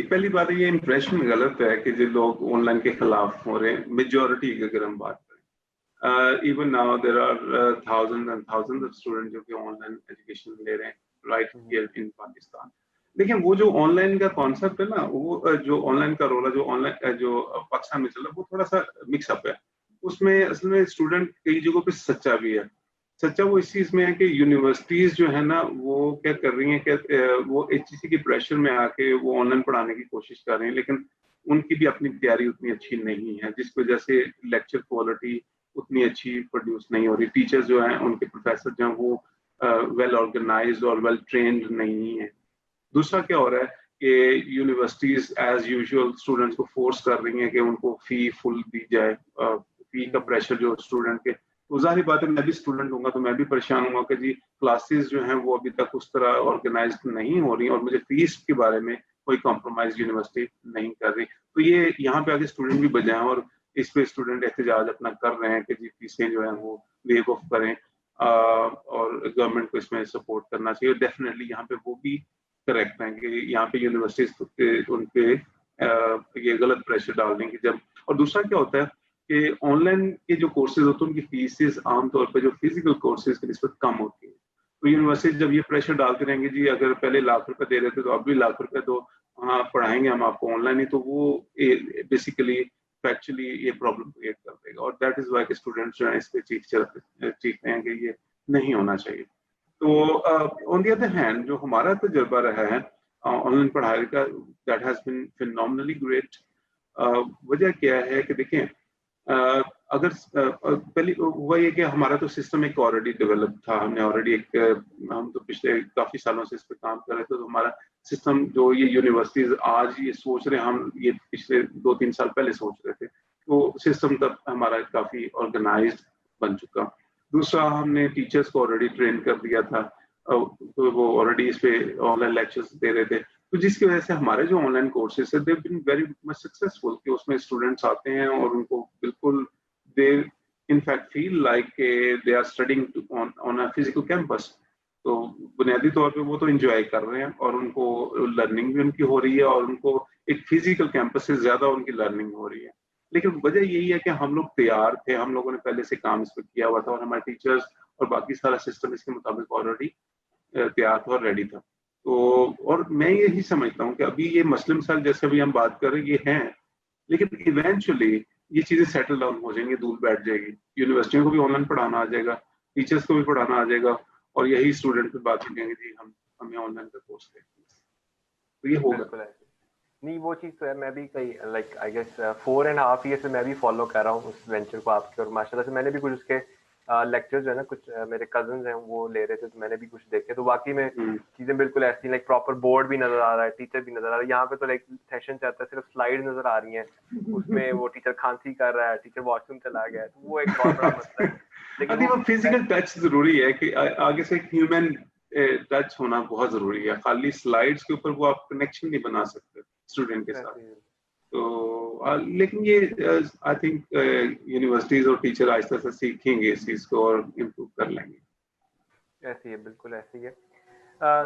पहली बात ये इंप्रेशन गलत है कि जो लोग ऑनलाइन के खिलाफ हो रहे हैं। मेजोरिटी की अगर हम बात करें, even now there are thousand and thousand of student जो कि ऑनलाइन एजुकेशन ले रहे हैं राइट हियर इन पाकिस्तान। लेकिन वो जो ऑनलाइन का कॉन्सेप्ट है ना, वो जो ऑनलाइन का रोल है, जो ऑनलाइन जो पाकिस्तान में चल रहा है, वो थोड़ा सा मिक्सअप है। उसमें असल में स्टूडेंट कई जगहों पे सच्चा भी है। सच्चा वो इस चीज में है कि यूनिवर्सिटीज जो है ना, वो क्या कर रही हैं कि वो एचईसी के प्रेशर में आके वो ऑनलाइन पढ़ाने की कोशिश कर रहे हैं, लेकिन उनकी भी अपनी तैयारी उतनी अच्छी नहीं है, जिस वजह से लेक्चर क्वालिटी उतनी अच्छी प्रोड्यूस नहीं हो रही। टीचर्स जो हैं, उनके प्रोफेसर जो हैं, वो वेल ऑर्गेनाइज्ड और वेल ट्रेन्ड नहीं है। दूसरा क्या हो रहा है कि यूनिवर्सिटीज एज यूजुअल स्टूडेंट्स को फोर्स कर रही हैं कि उनको फी फुल दी जाए। फी का प्रेशर जो स्टूडेंट के, तो जाहिर बात है मैं भी स्टूडेंट हूँ तो मैं भी परेशान हूँ कि जी क्लासेस जो हैं वो अभी तक उस तरह ऑर्गेनाइज्ड नहीं हो रही और मुझे फीस के बारे में कोई कॉम्प्रोमाइज यूनिवर्सिटी नहीं कर रही। तो ये यहाँ पे आगे स्टूडेंट भी बजाएं और इस पे स्टूडेंट एहतजाज अपना कर रहे हैं कि जी फीसें जो है वो वेव ऑफ करें। और गवर्नमेंट को इसमें सपोर्ट करना चाहिए। डेफिनेटली यहाँ पे वो भी करेक्ट है कि यहाँ पे यूनिवर्सिटीज उनके ये गलत प्रेशर डाल देंगे जब। और दूसरा क्या होता है कि ऑनलाइन के जो कोर्सेज होते हैं उनकी फीसेस आमतौर पर जो फिजिकल कोर्सेज की निस्बत कम होती है। तो यूनिवर्सिटी जब ये प्रेशर डालते रहेंगे जी अगर पहले लाख रुपए दे रहे थे तो अब भी लाख रुपए दो, हाँ पढ़ाएंगे हम आपको ऑनलाइन ही, तो वो बेसिकली फैक्चुअली ये प्रॉब्लम क्रिएट कर देगा। और दैट इज वाई स्टूडेंट्स जो है इस पे चीखते हैं कि ये नहीं होना चाहिए। तो ऑन द अदर हैंड जो हमारा तजुर्बा रहा है ऑनलाइन पढ़ाई का, that has been phenomenally great. वजह क्या है कि देखें अगर पहली हुआ ये कि हमारा तो सिस्टम एक ऑलरेडी डेवलप था, हमने ऑलरेडी हम तो पिछले काफी सालों से इस पर काम कर रहे थे। तो हमारा सिस्टम जो ये यूनिवर्सिटीज आज ये सोच रहे हैं, हम ये पिछले 2-3 साल पहले सोच रहे थे, तो सिस्टम तब हमारा काफी ऑर्गेनाइज्ड बन चुका। दूसरा हमने टीचर्स को ऑलरेडी ट्रेन कर दिया था, तो वो ऑलरेडी इस पे ऑनलाइन लेक्चर्स दे रहे थे, तो जिसकी वजह से हमारे जो ऑनलाइन कोर्सेज है they been very much successful कि उसमें स्टूडेंट्स आते हैं और उनको बिल्कुल they in fact feel like they are studying on a physical campus. तो बुनियादी तौर पे वो तो एंजॉय कर रहे हैं और उनको लर्निंग भी उनकी हो रही है और उनको एक फिजिकल कैंपस से ज्यादा उनकी लर्निंग हो रही है। लेकिन वजह यही है कि हम लोग तैयार थे, हम लोगों ने पहले से काम इस पर किया हुआ था और हमारे टीचर्स और बाकी सारा सिस्टम इसके मुताबिक ऑलरेडी तैयार था और रेडी था। तो और मैं यही समझता हूँ कि अभी ये मुस्लिम साल जैसे अभी हम बात कर रहे हैं ये हैं, लेकिन इवेंचुअली ये चीजें सेटल डाउन हो जाएंगी, दूर बैठ जाएगी। यूनिवर्सिटियों को भी ऑनलाइन पढ़ाना आ जाएगा, टीचर्स को भी पढ़ाना आ जाएगा और यही स्टूडेंट फिर बात करेंगे जी हमें ऑनलाइन का कोर्स देखना, तो ये होगा। नहीं वो चीज़ तो है, मैं भी कई लाइक आई गेस 4.5 ईयर से मैं भी फॉलो कर रहा हूँ उस वेंचर को आपके, और माशाल्लाह से मैंने भी कुछ उसके लेक्चर्स जो है ना, कुछ मेरे कजन्स हैं वो ले रहे थे तो मैंने भी कुछ देखे, तो वाकई में चीज़ें बिल्कुल ऐसी लाइक प्रॉपर बोर्ड भी नजर आ रहा है, टीचर भी नजर आ रहा है। यहाँ पे तो लाइक सेशन चलता है, सिर्फ स्लाइड नजर आ रही हैं, उसमें वो टीचर खांसी कर रहा है, टीचर वॉशरूम चला गया है, तो वो एक बहुत बड़ा मसला है। लेकिन वो फिजिकल टच जरूरी है कि आगे से ह्यूमन टच होना बहुत जरूरी है। खाली स्लाइड्स के ऊपर वो आप कनेक्शन नहीं बना सकते स्टूडेंट के साथ। तो लेकिन ये आई थिंक यूनिवर्सिटीज और टीचर आहिस्ता आहिस्ता सीखेंगे इस चीज को और इम्प्रूव कर लेंगे। ऐसी है, बिल्कुल ऐसी है।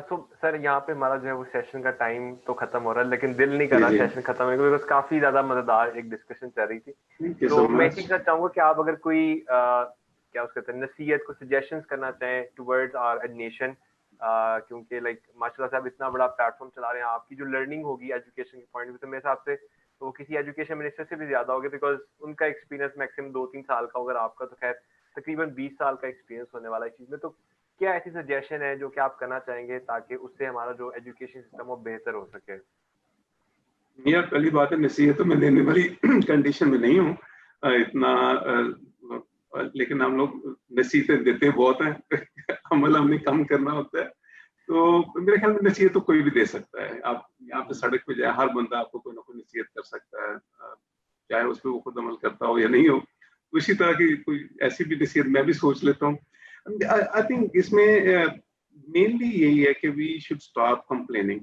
तो सर यहाँ पे हमारा जो है वो सेशन का टाइम तो खत्म हो रहा है, लेकिन दिल नहीं कर रहा सेशन खत्म होने को, बिकॉज काफी ज्यादा मजेदार एक डिस्कशन चल रही थी। तो मैं चीज चाहूंगा कि आप अगर कोई क्या उसके कहते हैं नसीहत को सजेशंस करना चाहें टुवर्ड्स आवर नेशन, क्योंकि लाइक माशाल्लाह से आप इतना बड़ा प्लेटफॉर्म चला रहे हैं, आपकी जो लर्निंग होगी एजुकेशन के पॉइंट में, तो मेरे हिसाब से तो वो किसी एजुकेशन मिनिस्टर से भी ज्यादा होगी, बिकॉज उनका एक्सपीरियंस मैक्सिमम 2-3 साल का, अगर आपका तो खैर तकरीबन 20 साल का एक्सपीरियंस होने वाला है इस चीज में। तो क्या ऐसी सजेशन है जो कि आप करना चाहेंगे ताकि उससे हमारा जो एजुकेशन सिस्टम वो बेहतर हो सके? यार पहली बात है, नसीहत तो मैं देने वाली कंडीशन में नहीं हूँ इतना, लेकिन हम लोग नसीहतें देते बहुत हैं अमल हमने कम करना होता है। तो मेरे ख्याल में नसीहत तो कोई भी दे सकता है। आप यहाँ पे सड़क पे जाए, हर बंदा आपको कोई ना कोई नसीहत कर सकता है, चाहे उस पर वो खुद अमल करता हो या नहीं हो। उसी तरह की कोई ऐसी भी नसीहत मैं भी सोच लेता हूँ। आई थिंक इसमें मेनली यही है कि वी शुड स्टॉप कंप्लेनिंग।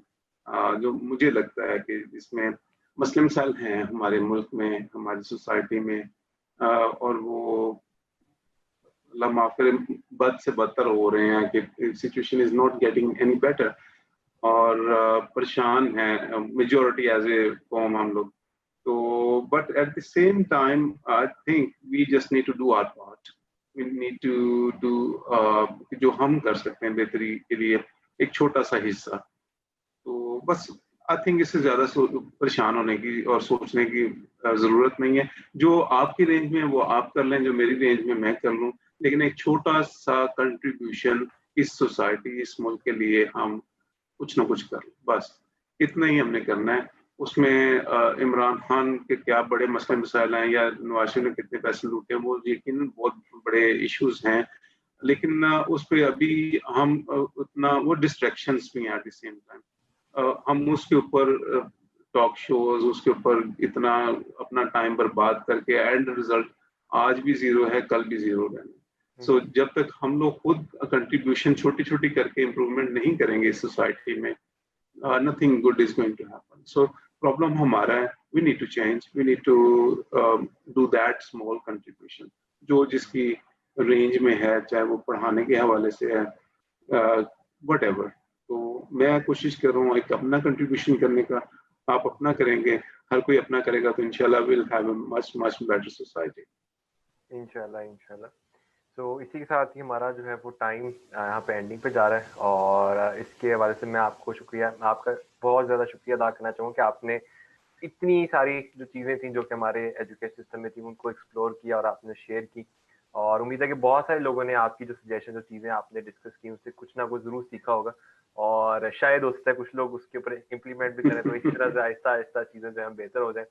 जो मुझे लगता है कि इसमें मुस्लिम सेल हैं हमारे मुल्क में, हमारी सोसाइटी में, और वो फिर बद से बदतर हो रहे हैं कि situation is not getting any better, और परेशान है मेजॉरिटी एज ए कौम हम लोग। तो but at the same time I think we just need to do our part, we need to do जो हम कर सकते हैं बेहतरी के लिए एक छोटा सा हिस्सा। तो बस आई थिंक इससे ज्यादा परेशान होने की और सोचने की जरूरत नहीं है। जो आपकी रेंज में है वो आप कर लें, जो मेरी रेंज में मैं कर लूं, लेकिन एक छोटा सा कंट्रीब्यूशन इस सोसाइटी, इस मुल्क के लिए हम कुछ ना कुछ कर, बस इतना ही हमने करना है। उसमें इमरान खान के क्या बड़े मसले मसाइल हैं या नवाज शरीफ ने कितने पैसे लूटे, वो यकीन बहुत बड़े इश्यूज हैं, लेकिन उस पर अभी हम उतना वो डिस्ट्रैक्शंस भी हैं एट द सेम टाइम। हम उसके ऊपर टॉक शोज, उसके ऊपर इतना अपना टाइम बर्बाद करके एंड रिजल्ट आज भी जीरो है, कल भी जीरो रहना। सो जब तक हम लोग खुद कंट्रीब्यूशन छोटी छोटी करके इम्प्रूवमेंट नहीं करेंगे इस सोसाइटी में, nothing good is going to happen. So problem हमारा है, we need to change, we need to do that small contribution जो जिसकी रेंज में है, चाहे वो पढ़ाने के हवाले से है, वट। तो मैं कोशिश कर रहा हूँ एक अपना कंट्रीब्यूशन करने का। आप अपना करेंगे, हर कोई अपना करेगा, तो इंशाल्लाह will have a much much better society. इंशाल्लाह इंशाल्लाह। तो इसी के साथ ही हमारा जो है वो टाइम यहाँ पे एंडिंग पे जा रहा है, और इसके हवाले से मैं आपको आपका बहुत ज़्यादा शुक्रिया अदा करना चाहूँगा कि आपने इतनी सारी जो चीज़ें थी जो कि हमारे एजुकेशन सिस्टम में थी उनको एक्सप्लोर किया और आपने शेयर की। और उम्मीद है कि बहुत सारे लोगों ने आपकी जो सजेशन, जो चीज़ें आपने डिस्कस की, उससे कुछ ना कुछ ज़रूर सीखा होगा, और शायद हो सकता है कुछ लोग उसके ऊपर इम्प्लीमेंट भी करें, तो इसी तरह से आहिस्ता आहिस्ता चीज़ें जो है बेहतर हो जाए।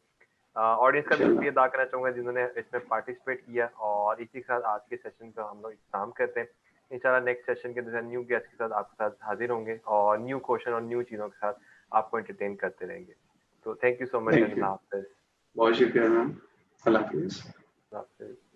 ऑडियंस का भी इंशाल्लाह। शुक्रिया अदा करना चाहूँगा जिन्होंने इसमें पार्टिसिपेट किया, और इसी के साथ आज के सेशन का हम लोग इख्तिताम करते हैं। इंशाल्लाह नेक्स्ट सेशन के अंदर न्यू गेस्ट के साथ आपके साथ हाजिर होंगे, और न्यू क्वेश्चन और न्यू चीज़ों के साथ आपको एंटरटेन करते रहेंगे। तो thank you so much, thank and you, अल्लाह हाफ़िज़। बहुत शुक्रिया मैम। अल्लाह हाफिज। अल्लाह हाफ़िज़।